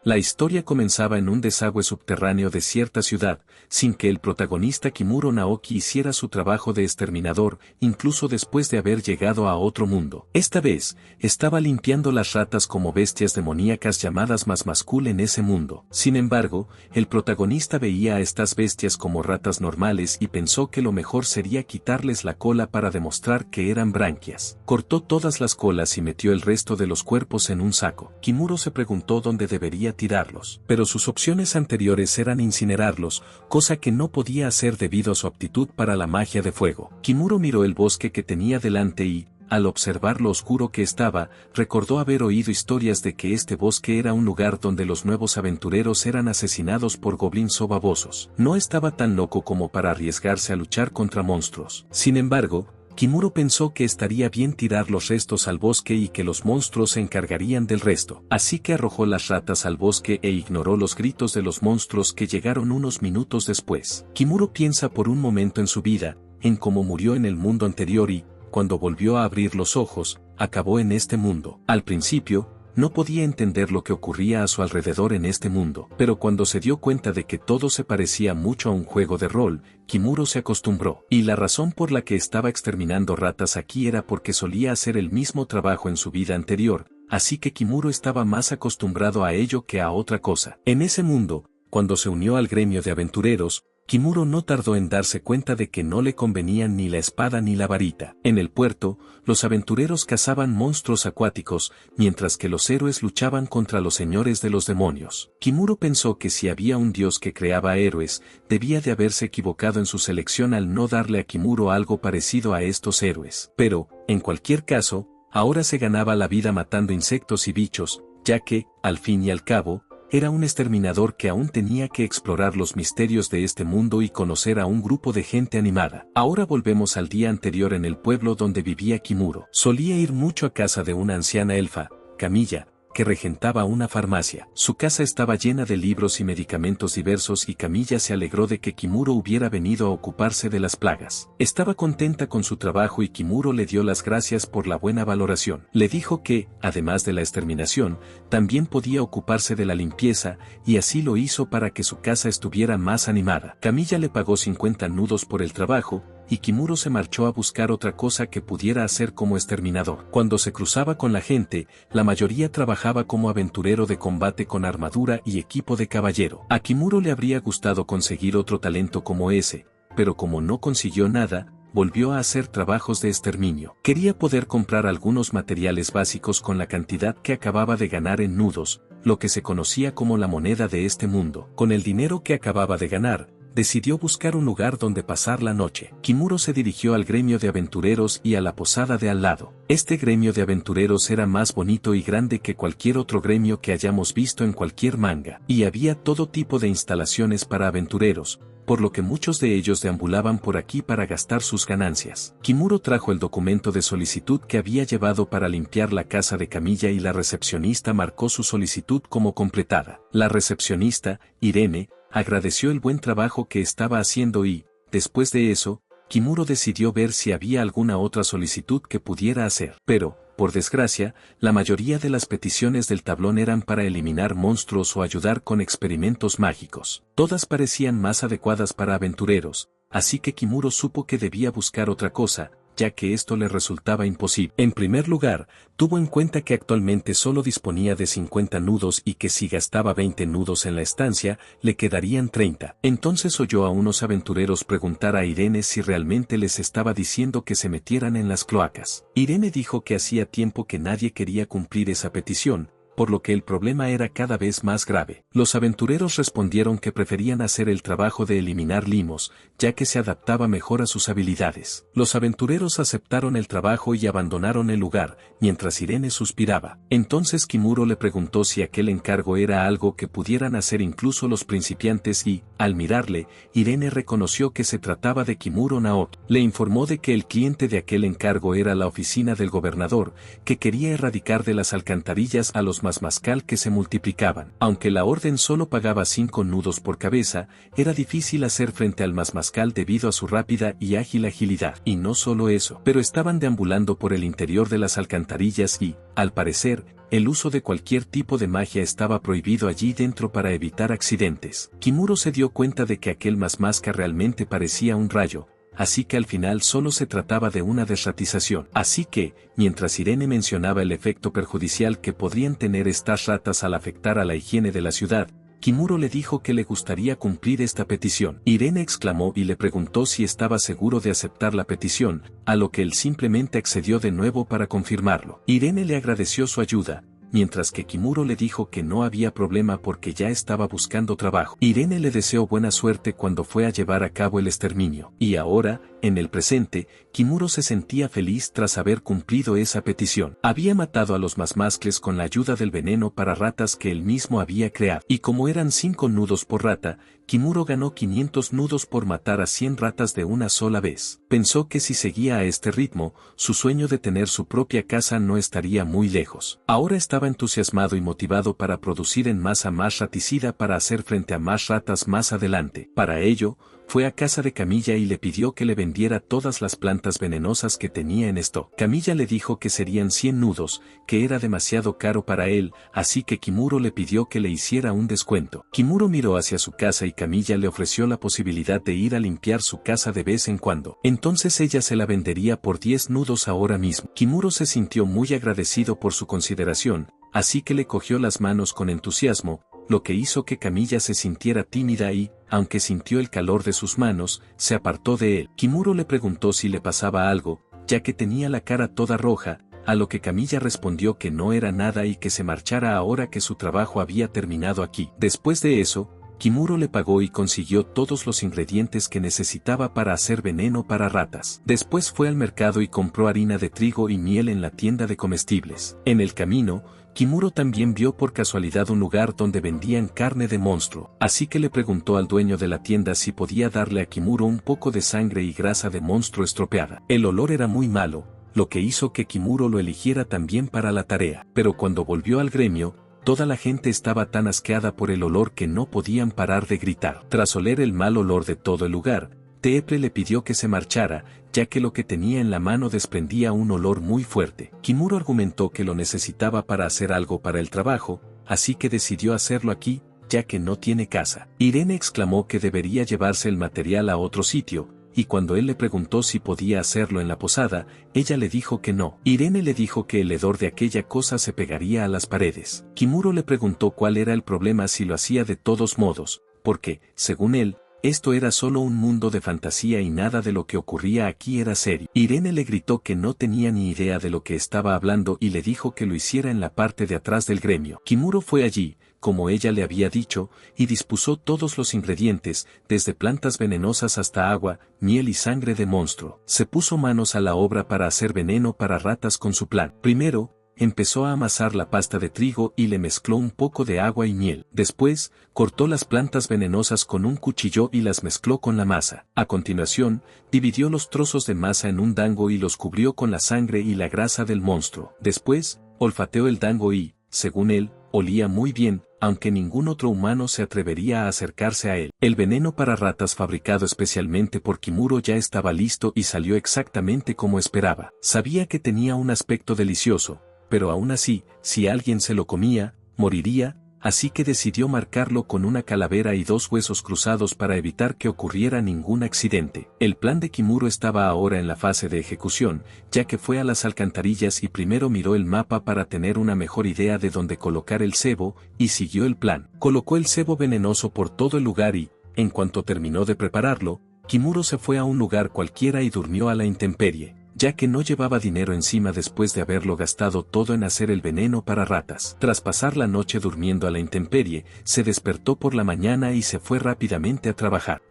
La historia comenzaba en un desagüe subterráneo de cierta ciudad, sin que el protagonista Kimuro Naoki hiciera su trabajo de exterminador, incluso después de haber llegado a otro mundo. Esta vez, estaba limpiando las ratas como bestias demoníacas llamadas Masmaskul en ese mundo. Sin embargo, el protagonista veía a estas bestias como ratas normales y pensó que lo mejor sería quitarles la cola para demostrar que eran branquias. Cortó todas las colas y metió el resto de los cuerpos en un saco. Kimuro se preguntó dónde debería tirarlos, pero sus opciones anteriores eran incinerarlos, cosa que no podía hacer debido a su aptitud para la magia de fuego. Kimuro miró el bosque que tenía delante y, al observar lo oscuro que estaba, recordó haber oído historias de que este bosque era un lugar donde los nuevos aventureros eran asesinados por goblins o babosos. No estaba tan loco como para arriesgarse a luchar contra monstruos. Sin embargo, Kimuro pensó que estaría bien tirar los restos al bosque y que los monstruos se encargarían del resto. Así que arrojó las ratas al bosque e ignoró los gritos de los monstruos que llegaron unos minutos después. Kimuro piensa por un momento en su vida, en cómo murió en el mundo anterior y, cuando volvió a abrir los ojos, acabó en este mundo. Al principio, no podía entender lo que ocurría a su alrededor en este mundo, pero cuando se dio cuenta de que todo se parecía mucho a un juego de rol, Kimuro se acostumbró. Y la razón por la que estaba exterminando ratas aquí era porque solía hacer el mismo trabajo en su vida anterior, así que Kimuro estaba más acostumbrado a ello que a otra cosa. En ese mundo, cuando se unió al gremio de aventureros, Kimuro no tardó en darse cuenta de que no le convenían ni la espada ni la varita. En el puerto, los aventureros cazaban monstruos acuáticos, mientras que los héroes luchaban contra los señores de los demonios. Kimuro pensó que si había un dios que creaba héroes, debía de haberse equivocado en su selección al no darle a Kimuro algo parecido a estos héroes. Pero, en cualquier caso, ahora se ganaba la vida matando insectos y bichos, ya que, al fin y al cabo, era un exterminador que aún tenía que explorar los misterios de este mundo y conocer a un grupo de gente animada. Ahora volvemos al día anterior en el pueblo donde vivía Kimuro. Solía ir mucho a casa de una anciana elfa, Camilla, que regentaba una farmacia. Su casa estaba llena de libros y medicamentos diversos y Camilla se alegró de que Kimuro hubiera venido a ocuparse de las plagas. Estaba contenta con su trabajo y Kimuro le dio las gracias por la buena valoración. Le dijo que, además de la exterminación, también podía ocuparse de la limpieza, y así lo hizo para que su casa estuviera más animada. Camilla le pagó 50 nudos por el trabajo, y Kimuro se marchó a buscar otra cosa que pudiera hacer como exterminador. Cuando se cruzaba con la gente, la mayoría trabajaba como aventurero de combate con armadura y equipo de caballero. A Kimuro le habría gustado conseguir otro talento como ese, pero como no consiguió nada, volvió a hacer trabajos de exterminio. Quería poder comprar algunos materiales básicos con la cantidad que acababa de ganar en nudos, lo que se conocía como la moneda de este mundo. Con el dinero que acababa de ganar, decidió buscar un lugar donde pasar la noche. Kimuro se dirigió al gremio de aventureros y a la posada de al lado. Este gremio de aventureros era más bonito y grande que cualquier otro gremio que hayamos visto en cualquier manga, y había todo tipo de instalaciones para aventureros, por lo que muchos de ellos deambulaban por aquí para gastar sus ganancias. Kimuro trajo el documento de solicitud que había llevado para limpiar la casa de Camilla y la recepcionista marcó su solicitud como completada. La recepcionista, Irene, agradeció el buen trabajo que estaba haciendo y, después de eso, Kimuro decidió ver si había alguna otra solicitud que pudiera hacer. Pero, por desgracia, la mayoría de las peticiones del tablón eran para eliminar monstruos o ayudar con experimentos mágicos. Todas parecían más adecuadas para aventureros, así que Kimuro supo que debía buscar otra cosa, ya que esto le resultaba imposible. En primer lugar, tuvo en cuenta que actualmente solo disponía de 50 nudos y que si gastaba 20 nudos en la estancia, le quedarían 30. Entonces oyó a unos aventureros preguntar a Irene si realmente les estaba diciendo que se metieran en las cloacas. Irene dijo que hacía tiempo que nadie quería cumplir esa petición, por lo que el problema era cada vez más grave. Los aventureros respondieron que preferían hacer el trabajo de eliminar limos, ya que se adaptaba mejor a sus habilidades. Los aventureros aceptaron el trabajo y abandonaron el lugar, mientras Irene suspiraba. Entonces Kimuro le preguntó si aquel encargo era algo que pudieran hacer incluso los principiantes y, al mirarle, Irene reconoció que se trataba de Kimuro Naoki. Le informó de que el cliente de aquel encargo era la oficina del gobernador, que quería erradicar de las alcantarillas a los mazmazcal que se multiplicaban. Aunque la orden solo pagaba 5 nudos por cabeza, era difícil hacer frente al mazmazcal debido a su rápida y ágil agilidad. Y no solo eso, pero estaban deambulando por el interior de las alcantarillas y, al parecer, el uso de cualquier tipo de magia estaba prohibido allí dentro para evitar accidentes. Kimuro se dio cuenta de que aquel mazmazca realmente parecía un rayo, así que al final solo se trataba de una desratización. Así que, mientras Irene mencionaba el efecto perjudicial que podrían tener estas ratas al afectar a la higiene de la ciudad, Kimuro le dijo que le gustaría cumplir esta petición. Irene exclamó y le preguntó si estaba seguro de aceptar la petición, a lo que él simplemente accedió de nuevo para confirmarlo. Irene le agradeció su ayuda, mientras que Kimuro le dijo que no había problema porque ya estaba buscando trabajo. Irene le deseó buena suerte cuando fue a llevar a cabo el exterminio. Y ahora, en el presente, Kimuro se sentía feliz tras haber cumplido esa petición. Había matado a los mazmazcles con la ayuda del veneno para ratas que él mismo había creado. Y como eran 5 nudos por rata, Kimuro ganó 500 nudos por matar a 100 ratas de una sola vez. Pensó que si seguía a este ritmo, su sueño de tener su propia casa no estaría muy lejos. Ahora estaba entusiasmado y motivado para producir en masa más raticida para hacer frente a más ratas más adelante. Para ello, fue a casa de Camilla y le pidió que le vendiera todas las plantas venenosas que tenía en stock. Camilla le dijo que serían 100 nudos, que era demasiado caro para él, así que Kimuro le pidió que le hiciera un descuento. Kimuro miró hacia su casa y Camilla le ofreció la posibilidad de ir a limpiar su casa de vez en cuando. Entonces ella se la vendería por 10 nudos ahora mismo. Kimuro se sintió muy agradecido por su consideración, así que le cogió las manos con entusiasmo, lo que hizo que Camilla se sintiera tímida y, aunque sintió el calor de sus manos, se apartó de él. Kimuro le preguntó si le pasaba algo, ya que tenía la cara toda roja, a lo que Camilla respondió que no era nada y que se marchara ahora que su trabajo había terminado aquí. Después de eso, Kimuro le pagó y consiguió todos los ingredientes que necesitaba para hacer veneno para ratas. Después fue al mercado y compró harina de trigo y miel en la tienda de comestibles. En el camino, Kimuro también vio por casualidad un lugar donde vendían carne de monstruo, así que le preguntó al dueño de la tienda si podía darle a Kimuro un poco de sangre y grasa de monstruo estropeada. El olor era muy malo, lo que hizo que Kimuro lo eligiera también para la tarea. Pero cuando volvió al gremio, toda la gente estaba tan asqueada por el olor que no podían parar de gritar. Tras oler el mal olor de todo el lugar, Teepre le pidió que se marchara, ya que lo que tenía en la mano desprendía un olor muy fuerte. Kimuro argumentó que lo necesitaba para hacer algo para el trabajo, así que decidió hacerlo aquí, ya que no tiene casa. Irene exclamó que debería llevarse el material a otro sitio, y cuando él le preguntó si podía hacerlo en la posada, ella le dijo que no. Irene le dijo que el hedor de aquella cosa se pegaría a las paredes. Kimuro le preguntó cuál era el problema si lo hacía de todos modos, porque, según él, esto era solo un mundo de fantasía y nada de lo que ocurría aquí era serio. Irene le gritó que no tenía ni idea de lo que estaba hablando y le dijo que lo hiciera en la parte de atrás del gremio. Kimuro fue allí, como ella le había dicho, y dispuso todos los ingredientes, desde plantas venenosas hasta agua, miel y sangre de monstruo. Se puso manos a la obra para hacer veneno para ratas con su plan. Primero, empezó a amasar la pasta de trigo y le mezcló un poco de agua y miel. Después, cortó las plantas venenosas con un cuchillo y las mezcló con la masa. A continuación, dividió los trozos de masa en un dango y los cubrió con la sangre y la grasa del monstruo. Después, olfateó el dango y, según él, olía muy bien, aunque ningún otro humano se atrevería a acercarse a él. El veneno para ratas fabricado especialmente por Kimuro ya estaba listo y salió exactamente como esperaba. Sabía que tenía un aspecto delicioso, pero aún así, si alguien se lo comía, moriría, así que decidió marcarlo con una calavera y 2 huesos cruzados para evitar que ocurriera ningún accidente. El plan de Kimuro estaba ahora en la fase de ejecución, ya que fue a las alcantarillas y primero miró el mapa para tener una mejor idea de dónde colocar el cebo, y siguió el plan. Colocó el cebo venenoso por todo el lugar y, en cuanto terminó de prepararlo, Kimuro se fue a un lugar cualquiera y durmió a la intemperie, ya que no llevaba dinero encima después de haberlo gastado todo en hacer el veneno para ratas. Tras pasar la noche durmiendo a la intemperie, se despertó por la mañana y se fue rápidamente a trabajar.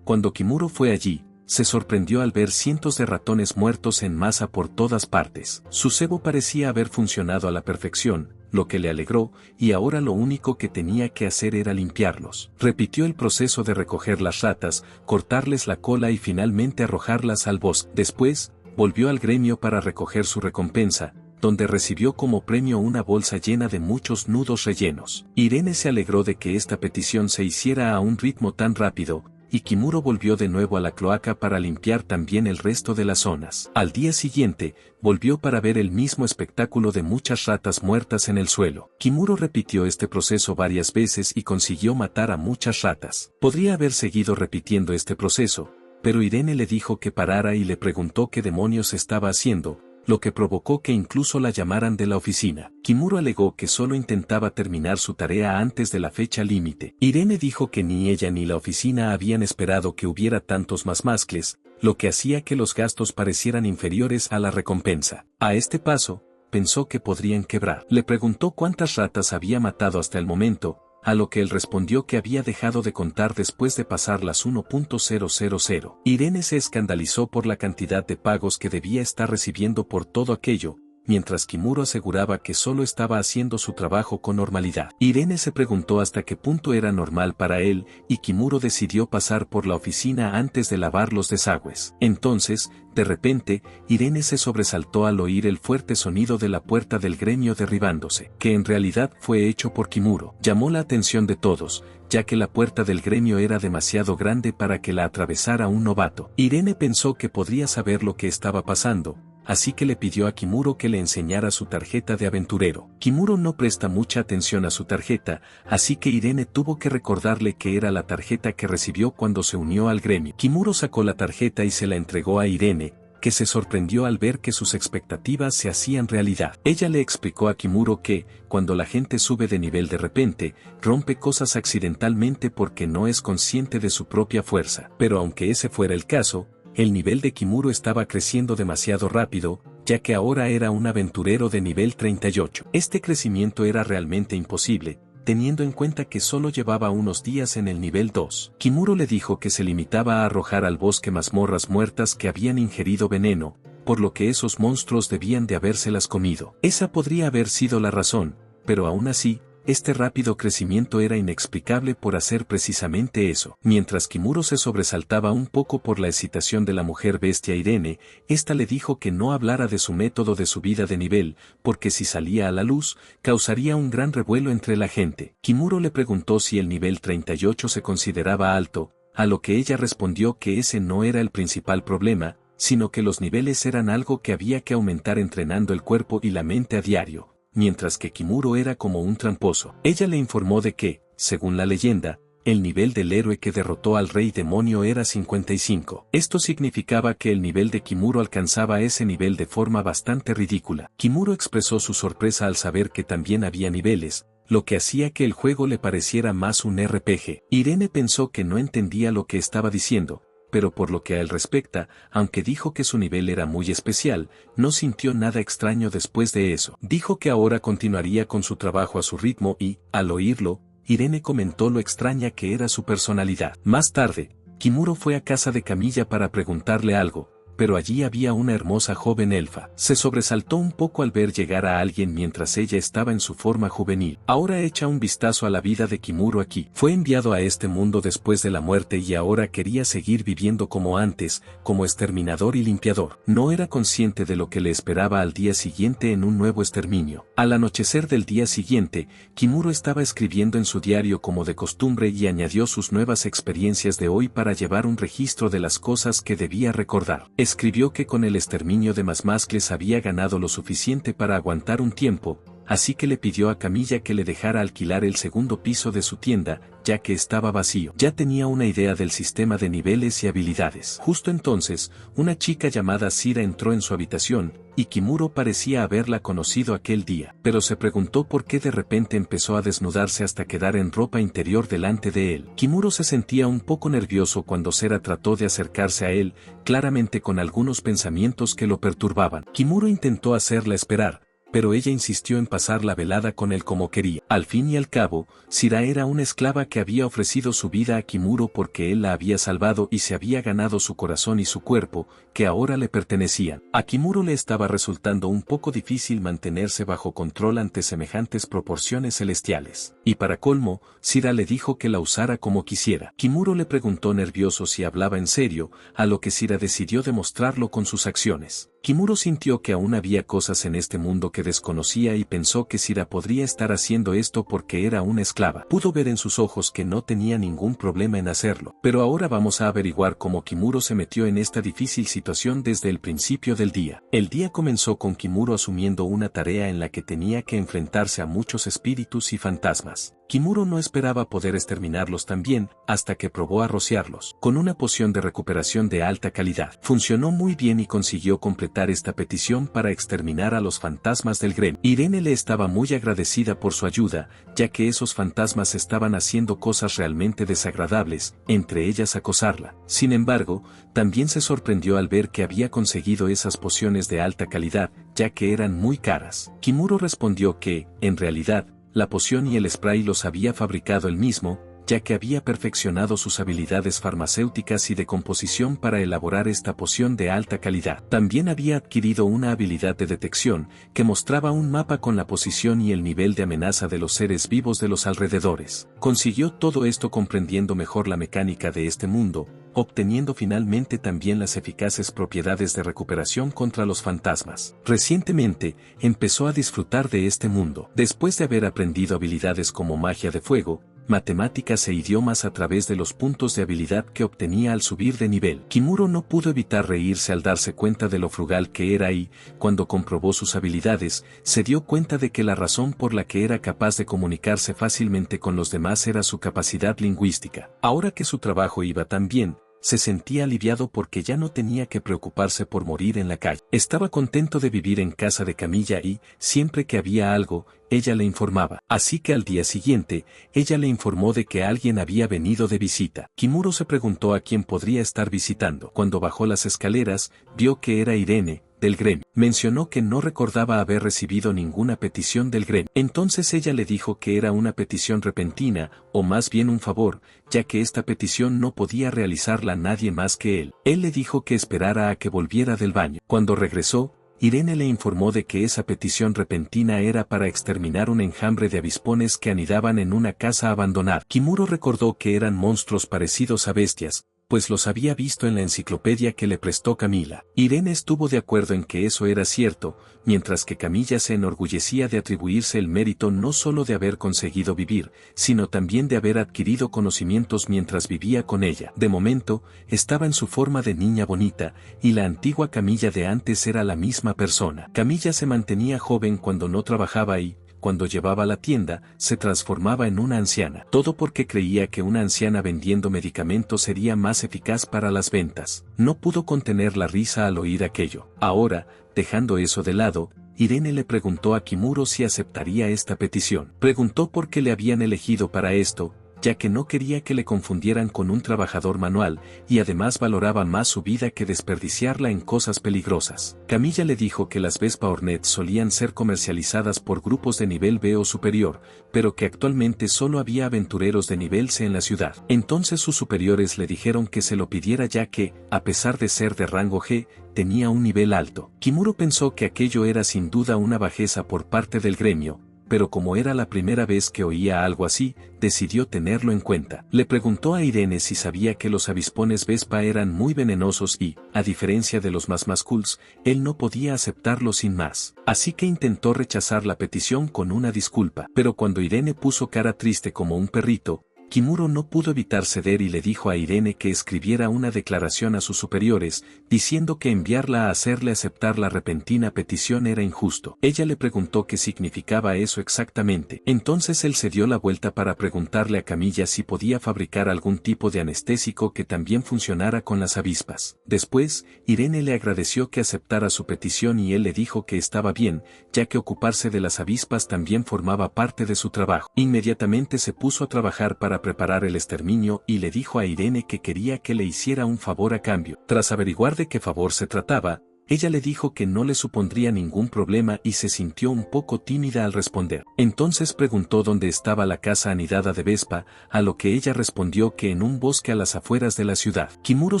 Cuando Kimuro fue allí, se sorprendió al ver cientos de ratones muertos en masa por todas partes. Su cebo parecía haber funcionado a la perfección, lo que le alegró, y ahora lo único que tenía que hacer era limpiarlos. Repitió el proceso de recoger las ratas, cortarles la cola y finalmente arrojarlas al bosque. Después, volvió al gremio para recoger su recompensa, donde recibió como premio una bolsa llena de muchos nudos rellenos. Irene se alegró de que esta petición se hiciera a un ritmo tan rápido, y Kimuro volvió de nuevo a la cloaca para limpiar también el resto de las zonas. Al día siguiente, volvió para ver el mismo espectáculo de muchas ratas muertas en el suelo. Kimuro repitió este proceso varias veces y consiguió matar a muchas ratas. Podría haber seguido repitiendo este proceso, pero Irene le dijo que parara y le preguntó qué demonios estaba haciendo, lo que provocó que incluso la llamaran de la oficina. Kimuro alegó que solo intentaba terminar su tarea antes de la fecha límite. Irene dijo que ni ella ni la oficina habían esperado que hubiera tantos masmacles, lo que hacía que los gastos parecieran inferiores a la recompensa. A este paso, pensó que podrían quebrar. Le preguntó cuántas ratas había matado hasta el momento, a lo que él respondió que había dejado de contar después de pasar las 1.000. Irene se escandalizó por la cantidad de pagos que debía estar recibiendo por todo aquello, mientras Kimuro aseguraba que solo estaba haciendo su trabajo con normalidad. Irene se preguntó hasta qué punto era normal para él, y Kimuro decidió pasar por la oficina antes de lavar los desagües. Entonces, de repente, Irene se sobresaltó al oír el fuerte sonido de la puerta del gremio derribándose, que en realidad fue hecho por Kimuro. Llamó la atención de todos, ya que la puerta del gremio era demasiado grande para que la atravesara un novato. Irene pensó que podría saber lo que estaba pasando, así que le pidió a Kimuro que le enseñara su tarjeta de aventurero. Kimuro no presta mucha atención a su tarjeta, así que Irene tuvo que recordarle que era la tarjeta que recibió cuando se unió al gremio. Kimuro sacó la tarjeta y se la entregó a Irene, que se sorprendió al ver que sus expectativas se hacían realidad. Ella le explicó a Kimuro que, cuando la gente sube de nivel de repente, rompe cosas accidentalmente porque no es consciente de su propia fuerza. Pero aunque ese fuera el caso, el nivel de Kimuro estaba creciendo demasiado rápido, ya que ahora era un aventurero de nivel 38. Este crecimiento era realmente imposible, teniendo en cuenta que solo llevaba unos días en el nivel 2. Kimuro le dijo que se limitaba a arrojar al bosque mazmorras muertas que habían ingerido veneno, por lo que esos monstruos debían de habérselas comido. Esa podría haber sido la razón, pero aún así, este rápido crecimiento era inexplicable por hacer precisamente eso. Mientras Kimuro se sobresaltaba un poco por la excitación de la mujer bestia Irene, ésta le dijo que no hablara de su método de subida de nivel, porque si salía a la luz, causaría un gran revuelo entre la gente. Kimuro le preguntó si el nivel 38 se consideraba alto, a lo que ella respondió que ese no era el principal problema, sino que los niveles eran algo que había que aumentar entrenando el cuerpo y la mente a diario. Mientras que Kimuro era como un tramposo. Ella le informó de que, según la leyenda, el nivel del héroe que derrotó al rey demonio era 55. Esto significaba que el nivel de Kimuro alcanzaba ese nivel de forma bastante ridícula. Kimuro expresó su sorpresa al saber que también había niveles, lo que hacía que el juego le pareciera más un RPG. Irene pensó que no entendía lo que estaba diciendo, pero por lo que a él respecta, aunque dijo que su nivel era muy especial, no sintió nada extraño después de eso. Dijo que ahora continuaría con su trabajo a su ritmo y, al oírlo, Irene comentó lo extraña que era su personalidad. Más tarde, Kimuro fue a casa de Camilla para preguntarle algo, pero allí había una hermosa joven elfa. Se sobresaltó un poco al ver llegar a alguien mientras ella estaba en su forma juvenil. Ahora echa un vistazo a la vida de Kimuro aquí. Fue enviado a este mundo después de la muerte y ahora quería seguir viviendo como antes, como exterminador y limpiador. No era consciente de lo que le esperaba al día siguiente en un nuevo exterminio. Al anochecer del día siguiente, Kimuro estaba escribiendo en su diario como de costumbre y añadió sus nuevas experiencias de hoy para llevar un registro de las cosas que debía recordar. Escribió que con el exterminio de masmacles había ganado lo suficiente para aguantar un tiempo, así que le pidió a Camilla que le dejara alquilar el segundo piso de su tienda, ya que estaba vacío. Ya tenía una idea del sistema de niveles y habilidades. Justo entonces, una chica llamada Sira entró en su habitación, y Kimuro parecía haberla conocido aquel día, pero se preguntó por qué de repente empezó a desnudarse hasta quedar en ropa interior delante de él. Kimuro se sentía un poco nervioso cuando Sira trató de acercarse a él, claramente con algunos pensamientos que lo perturbaban. Kimuro intentó hacerla esperar, pero ella insistió en pasar la velada con él como quería. Al fin y al cabo, Sira era una esclava que había ofrecido su vida a Kimuro porque él la había salvado y se había ganado su corazón y su cuerpo, que ahora le pertenecían. A Kimuro le estaba resultando un poco difícil mantenerse bajo control ante semejantes proporciones celestiales. Y para colmo, Sira le dijo que la usara como quisiera. Kimuro le preguntó nervioso si hablaba en serio, a lo que Sira decidió demostrarlo con sus acciones. Kimuro sintió que aún había cosas en este mundo que desconocía y pensó que Sira podría estar haciendo esto porque era una esclava. Pudo ver en sus ojos que no tenía ningún problema en hacerlo. Pero ahora vamos a averiguar cómo Kimuro se metió en esta difícil situación desde el principio del día. El día comenzó con Kimuro asumiendo una tarea en la que tenía que enfrentarse a muchos espíritus y fantasmas. Kimuro no esperaba poder exterminarlos también, hasta que probó a rociarlos con una poción de recuperación de alta calidad. Funcionó muy bien y consiguió completar esta petición para exterminar a los fantasmas del gremio. Irene le estaba muy agradecida por su ayuda, ya que esos fantasmas estaban haciendo cosas realmente desagradables, entre ellas acosarla. Sin embargo, también se sorprendió al ver que había conseguido esas pociones de alta calidad, ya que eran muy caras. Kimuro respondió que, en realidad, la poción y el spray los había fabricado él mismo, ya que había perfeccionado sus habilidades farmacéuticas y de composición para elaborar esta poción de alta calidad. También había adquirido una habilidad de detección, que mostraba un mapa con la posición y el nivel de amenaza de los seres vivos de los alrededores. Consiguió todo esto comprendiendo mejor la mecánica de este mundo, obteniendo finalmente también las eficaces propiedades de recuperación contra los fantasmas. Recientemente, empezó a disfrutar de este mundo. Después de haber aprendido habilidades como magia de fuego, matemáticas e idiomas a través de los puntos de habilidad que obtenía al subir de nivel. Kimuro no pudo evitar reírse al darse cuenta de lo frugal que era y, cuando comprobó sus habilidades, se dio cuenta de que la razón por la que era capaz de comunicarse fácilmente con los demás era su capacidad lingüística. Ahora que su trabajo iba tan bien, se sentía aliviado porque ya no tenía que preocuparse por morir en la calle. Estaba contento de vivir en casa de Camilla y, siempre que había algo, ella le informaba. Así que al día siguiente, ella le informó de que alguien había venido de visita. Kimuro se preguntó a quién podría estar visitando. Cuando bajó las escaleras, vio que era Irene, del gremio. Mencionó que no recordaba haber recibido ninguna petición del gremio. Entonces ella le dijo que era una petición repentina, o más bien un favor, ya que esta petición no podía realizarla nadie más que él. Él le dijo que esperara a que volviera del baño. Cuando regresó, Irene le informó de que esa petición repentina era para exterminar un enjambre de avispones que anidaban en una casa abandonada. Kimuro recordó que eran monstruos parecidos a bestias, pues los había visto en la enciclopedia que le prestó Camila. Irene estuvo de acuerdo en que eso era cierto, mientras que Camilla se enorgullecía de atribuirse el mérito no solo de haber conseguido vivir, sino también de haber adquirido conocimientos mientras vivía con ella. De momento, estaba en su forma de niña bonita, y la antigua Camilla de antes era la misma persona. Camilla se mantenía joven cuando no trabajaba y, cuando llevaba la tienda, se transformaba en una anciana. Todo porque creía que una anciana vendiendo medicamentos sería más eficaz para las ventas. No pudo contener la risa al oír aquello. Ahora, dejando eso de lado, Irene le preguntó a Kimuro si aceptaría esta petición. Preguntó por qué le habían elegido para esto, ya que no quería que le confundieran con un trabajador manual, y además valoraba más su vida que desperdiciarla en cosas peligrosas. Camilla le dijo que las Vespa Hornet solían ser comercializadas por grupos de nivel B o superior, pero que actualmente solo había aventureros de nivel C en la ciudad. Entonces sus superiores le dijeron que se lo pidiera ya que, a pesar de ser de rango G, tenía un nivel alto. Kimuro pensó que aquello era sin duda una bajeza por parte del gremio, pero como era la primera vez que oía algo así, decidió tenerlo en cuenta. Le preguntó a Irene si sabía que los avispones Vespa eran muy venenosos y, a diferencia de los más cools, él no podía aceptarlo sin más. Así que intentó rechazar la petición con una disculpa. Pero cuando Irene puso cara triste como un perrito, Kimuro no pudo evitar ceder y le dijo a Irene que escribiera una declaración a sus superiores, diciendo que enviarla a hacerle aceptar la repentina petición era injusto. Ella le preguntó qué significaba eso exactamente. Entonces él se dio la vuelta para preguntarle a Camilla si podía fabricar algún tipo de anestésico que también funcionara con las avispas. Después, Irene le agradeció que aceptara su petición y él le dijo que estaba bien, ya que ocuparse de las avispas también formaba parte de su trabajo. Inmediatamente se puso a trabajar para preparar el exterminio y le dijo a Irene que quería que le hiciera un favor a cambio. Tras averiguar de qué favor se trataba, Ella le dijo que no le supondría ningún problema y se sintió un poco tímida al responder. Entonces preguntó dónde estaba la casa anidada de Vespa, a lo que ella respondió que en un bosque a las afueras de la ciudad. Kimuro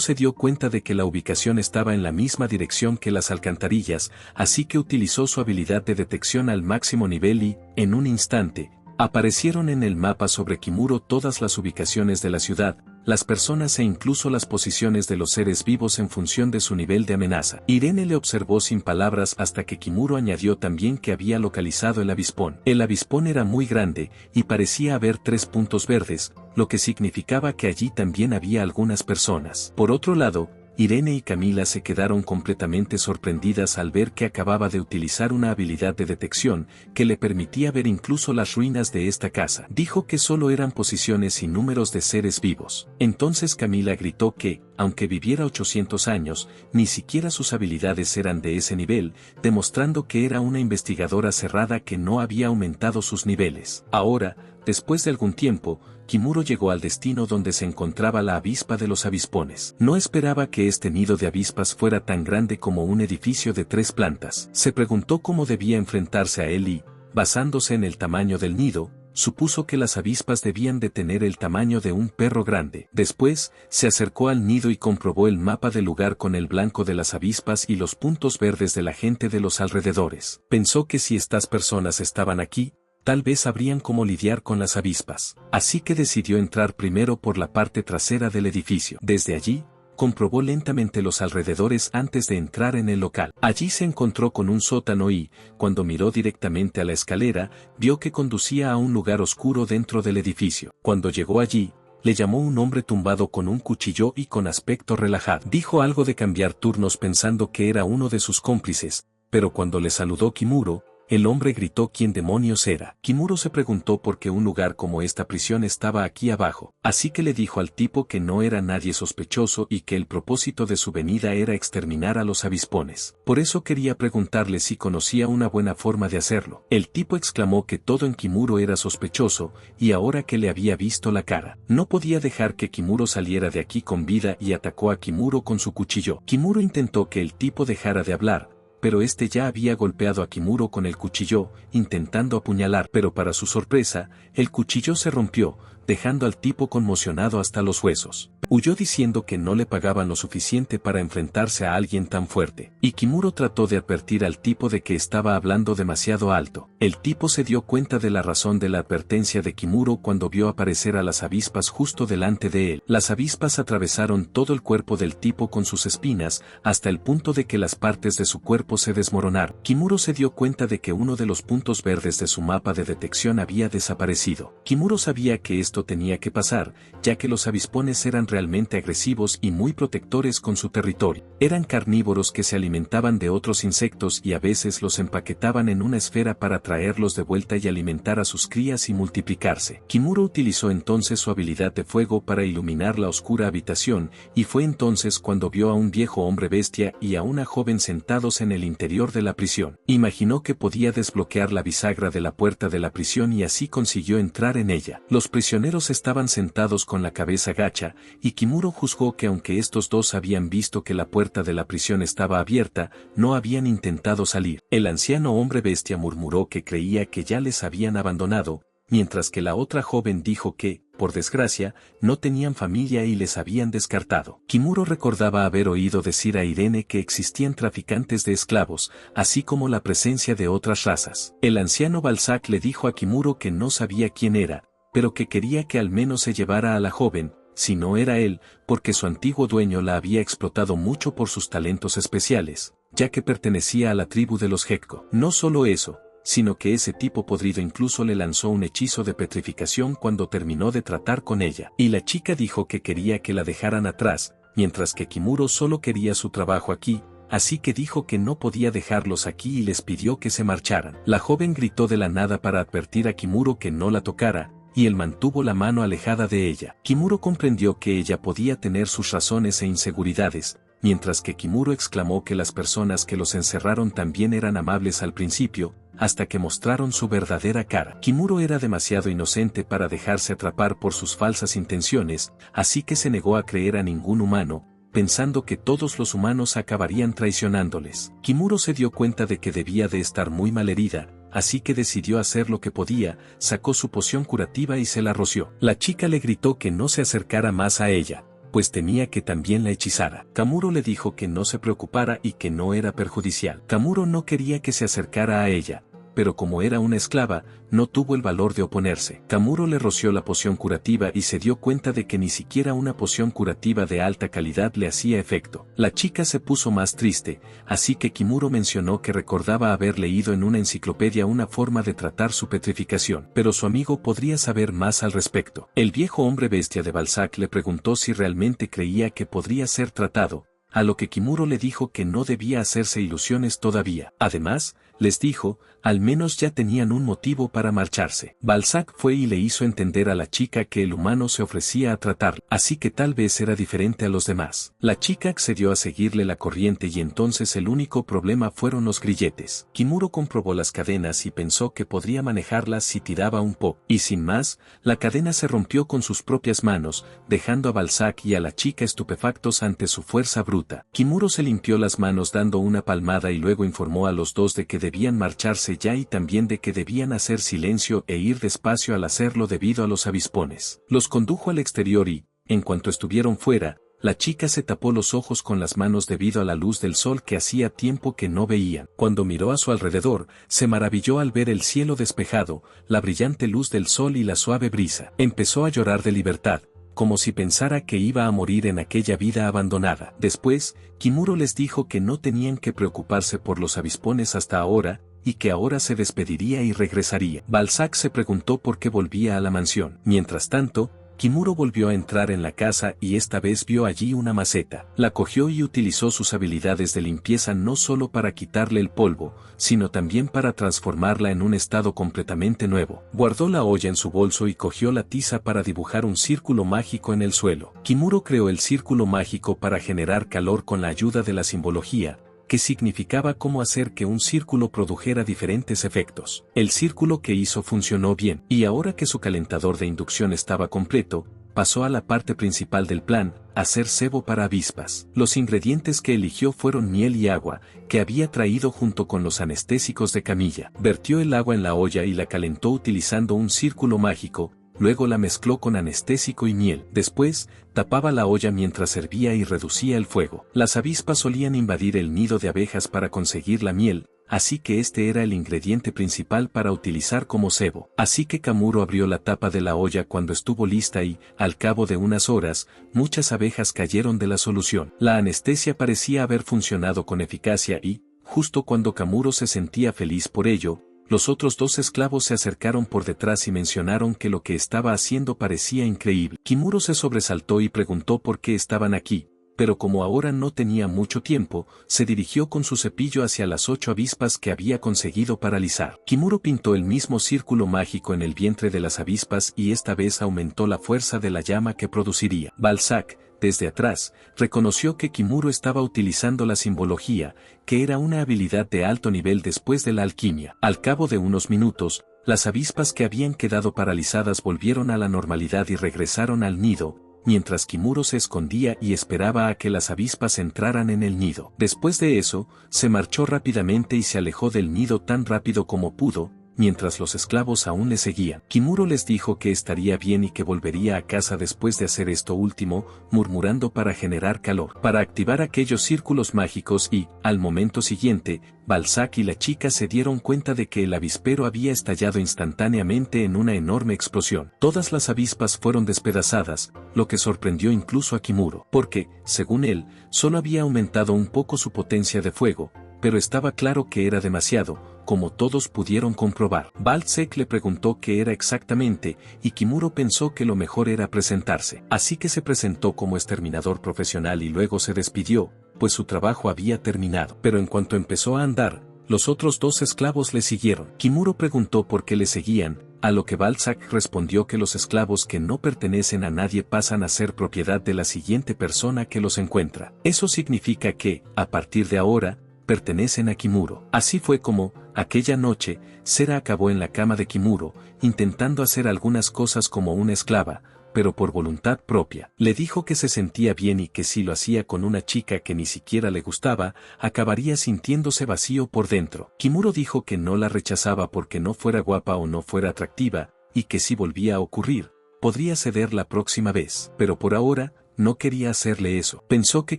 se dio cuenta de que la ubicación estaba en la misma dirección que las alcantarillas, así que utilizó su habilidad de detección al máximo nivel y, en un instante, aparecieron en el mapa sobre Kimuro todas las ubicaciones de la ciudad, las personas e incluso las posiciones de los seres vivos en función de su nivel de amenaza. Irene le observó sin palabras hasta que Kimuro añadió también que había localizado el avispón. El avispón era muy grande, y parecía haber 3 puntos verdes, lo que significaba que allí también había algunas personas. Por otro lado, Irene y Camila se quedaron completamente sorprendidas al ver que acababa de utilizar una habilidad de detección que le permitía ver incluso las ruinas de esta casa. Dijo que solo eran posiciones y números de seres vivos. Entonces Camila gritó que, aunque viviera 800 años, ni siquiera sus habilidades eran de ese nivel, demostrando que era una investigadora cerrada que no había aumentado sus niveles. Ahora, después de algún tiempo, Kimuro llegó al destino donde se encontraba la avispa de los avispones. No esperaba que este nido de avispas fuera tan grande como un edificio de 3 plantas. Se preguntó cómo debía enfrentarse a él y, basándose en el tamaño del nido, supuso que las avispas debían de tener el tamaño de un perro grande. Después, se acercó al nido y comprobó el mapa del lugar con el blanco de las avispas y los puntos verdes de la gente de los alrededores. Pensó que si estas personas estaban aquí, tal vez sabrían cómo lidiar con las avispas. Así que decidió entrar primero por la parte trasera del edificio. Desde allí, comprobó lentamente los alrededores antes de entrar en el local. Allí se encontró con un sótano y, cuando miró directamente a la escalera, vio que conducía a un lugar oscuro dentro del edificio. Cuando llegó allí, le llamó un hombre tumbado con un cuchillo y con aspecto relajado. Dijo algo de cambiar turnos pensando que era uno de sus cómplices, pero cuando le saludó Kimuro, el hombre gritó quién demonios era. Kimuro se preguntó por qué un lugar como esta prisión estaba aquí abajo, así que le dijo al tipo que no era nadie sospechoso y que el propósito de su venida era exterminar a los avispones. Por eso quería preguntarle si conocía una buena forma de hacerlo. El tipo exclamó que todo en Kimuro era sospechoso, y ahora que le había visto la cara, no podía dejar que Kimuro saliera de aquí con vida y atacó a Kimuro con su cuchillo. Kimuro intentó que el tipo dejara de hablar, pero este ya había golpeado a Kimuro con el cuchillo, intentando apuñalar, pero para su sorpresa, el cuchillo se rompió, dejando al tipo conmocionado hasta los huesos. Huyó diciendo que no le pagaban lo suficiente para enfrentarse a alguien tan fuerte, y Kimuro trató de advertir al tipo de que estaba hablando demasiado alto. El tipo se dio cuenta de la razón de la advertencia de Kimuro cuando vio aparecer a las avispas justo delante de él. Las avispas atravesaron todo el cuerpo del tipo con sus espinas, hasta el punto de que las partes de su cuerpo se desmoronaron. Kimuro se dio cuenta de que uno de los puntos verdes de su mapa de detección había desaparecido. Kimuro sabía que esto tenía que pasar, ya que los avispones eran realmente agresivos y muy protectores con su territorio. Eran carnívoros que se alimentaban de otros insectos y a veces los empaquetaban en una esfera para traerlos de vuelta y alimentar a sus crías y multiplicarse. Kimuro utilizó entonces su habilidad de fuego para iluminar la oscura habitación, y fue entonces cuando vio a un viejo hombre bestia y a una joven sentados en el interior de la prisión. Imaginó que podía desbloquear la bisagra de la puerta de la prisión y así consiguió entrar en ella. Los prisioneros estaban sentados con la cabeza gacha, y Kimuro juzgó que aunque estos dos habían visto que la puerta de la prisión estaba abierta, no habían intentado salir. El anciano hombre bestia murmuró que creía que ya les habían abandonado, mientras que la otra joven dijo que, por desgracia, no tenían familia y les habían descartado. Kimuro recordaba haber oído decir a Irene que existían traficantes de esclavos, así como la presencia de otras razas. El anciano Balzac le dijo a Kimuro que no sabía quién era, pero que quería que al menos se llevara a la joven, si no era él, porque su antiguo dueño la había explotado mucho por sus talentos especiales, ya que pertenecía a la tribu de los Gekko. No solo eso, sino que ese tipo podrido incluso le lanzó un hechizo de petrificación cuando terminó de tratar con ella. Y la chica dijo que quería que la dejaran atrás, mientras que Kimuro solo quería su trabajo aquí, así que dijo que no podía dejarlos aquí y les pidió que se marcharan. La joven gritó de la nada para advertir a Kimuro que no la tocara, y él mantuvo la mano alejada de ella. Kimuro comprendió que ella podía tener sus razones e inseguridades, mientras que Kimuro exclamó que las personas que los encerraron también eran amables al principio, hasta que mostraron su verdadera cara. Kimuro era demasiado inocente para dejarse atrapar por sus falsas intenciones, así que se negó a creer a ningún humano, pensando que todos los humanos acabarían traicionándoles. Kimuro se dio cuenta de que debía de estar muy malherida, así que decidió hacer lo que podía, sacó su poción curativa y se la roció. La chica le gritó que no se acercara más a ella, pues temía que también la hechizara. Kamuro le dijo que no se preocupara y que no era perjudicial. Kamuro no quería que se acercara a ella, pero como era una esclava, no tuvo el valor de oponerse. Kamuro le roció la poción curativa y se dio cuenta de que ni siquiera una poción curativa de alta calidad le hacía efecto. La chica se puso más triste, así que Kimuro mencionó que recordaba haber leído en una enciclopedia una forma de tratar su petrificación, pero su amigo podría saber más al respecto. El viejo hombre bestia de Balzac le preguntó si realmente creía que podría ser tratado, a lo que Kimuro le dijo que no debía hacerse ilusiones todavía. Además, les dijo, al menos ya tenían un motivo para marcharse. Balzac fue y le hizo entender a la chica que el humano se ofrecía a tratarla, así que tal vez era diferente a los demás. La chica accedió a seguirle la corriente y entonces el único problema fueron los grilletes. Kimuro comprobó las cadenas y pensó que podría manejarlas si tiraba un poco. Y sin más, la cadena se rompió con sus propias manos, dejando a Balzac y a la chica estupefactos ante su fuerza bruta. Kimuro se limpió las manos dando una palmada y luego informó a los dos de que debían marcharse ya y también de que debían hacer silencio e ir despacio al hacerlo debido a los avispones. Los condujo al exterior y, en cuanto estuvieron fuera, la chica se tapó los ojos con las manos debido a la luz del sol que hacía tiempo que no veían. Cuando miró a su alrededor, se maravilló al ver el cielo despejado, la brillante luz del sol y la suave brisa. Empezó a llorar de libertad, como si pensara que iba a morir en aquella vida abandonada. Después, Kimuro les dijo que no tenían que preocuparse por los avispones hasta ahora, y que ahora se despediría y regresaría. Balzac se preguntó por qué volvía a la mansión. Mientras tanto, Kimuro volvió a entrar en la casa y esta vez vio allí una maceta. La cogió y utilizó sus habilidades de limpieza no solo para quitarle el polvo, sino también para transformarla en un estado completamente nuevo. Guardó la olla en su bolso y cogió la tiza para dibujar un círculo mágico en el suelo. Kimuro creó el círculo mágico para generar calor con la ayuda de la simbología, que significaba cómo hacer que un círculo produjera diferentes efectos. El círculo que hizo funcionó bien, y ahora que su calentador de inducción estaba completo, pasó a la parte principal del plan, hacer cebo para avispas. Los ingredientes que eligió fueron miel y agua, que había traído junto con los anestésicos de camilla. Vertió el agua en la olla y la calentó utilizando un círculo mágico, luego la mezcló con anestésico y miel. Después, tapaba la olla mientras hervía y reducía el fuego. Las avispas solían invadir el nido de abejas para conseguir la miel, así que este era el ingrediente principal para utilizar como cebo. Así que Kamuro abrió la tapa de la olla cuando estuvo lista y, al cabo de unas horas, muchas abejas cayeron de la solución. La anestesia parecía haber funcionado con eficacia y, justo cuando Kamuro se sentía feliz por ello, los otros dos esclavos se acercaron por detrás y mencionaron que lo que estaba haciendo parecía increíble. Kimuro se sobresaltó y preguntó por qué estaban aquí, pero como ahora no tenía mucho tiempo, se dirigió con su cepillo hacia las 8 avispas que había conseguido paralizar. Kimuro pintó el mismo círculo mágico en el vientre de las avispas y esta vez aumentó la fuerza de la llama que produciría. Balzac, desde atrás, reconoció que Kimuro estaba utilizando la simbología, que era una habilidad de alto nivel después de la alquimia. Al cabo de unos minutos, las avispas que habían quedado paralizadas volvieron a la normalidad y regresaron al nido, mientras Kimuro se escondía y esperaba a que las avispas entraran en el nido. Después de eso, se marchó rápidamente y se alejó del nido tan rápido como pudo, mientras los esclavos aún le seguían. Kimuro les dijo que estaría bien y que volvería a casa después de hacer esto último, murmurando para generar calor, para activar aquellos círculos mágicos y, al momento siguiente, Balzac y la chica se dieron cuenta de que el avispero había estallado instantáneamente en una enorme explosión. Todas las avispas fueron despedazadas, lo que sorprendió incluso a Kimuro, porque, según él, solo había aumentado un poco su potencia de fuego, pero estaba claro que era demasiado, como todos pudieron comprobar. Balzac le preguntó qué era exactamente, y Kimuro pensó que lo mejor era presentarse. Así que se presentó como exterminador profesional y luego se despidió, pues su trabajo había terminado. Pero en cuanto empezó a andar, los otros dos esclavos le siguieron. Kimuro preguntó por qué le seguían, a lo que Balzac respondió que los esclavos que no pertenecen a nadie pasan a ser propiedad de la siguiente persona que los encuentra. Eso significa que, a partir de ahora, pertenecen a Kimuro. Así fue como, aquella noche, Sera acabó en la cama de Kimuro, intentando hacer algunas cosas como una esclava, pero por voluntad propia. Le dijo que se sentía bien y que si lo hacía con una chica que ni siquiera le gustaba, acabaría sintiéndose vacío por dentro. Kimuro dijo que no la rechazaba porque no fuera guapa o no fuera atractiva, y que si volvía a ocurrir, podría ceder la próxima vez. Pero por ahora, no quería hacerle eso. Pensó que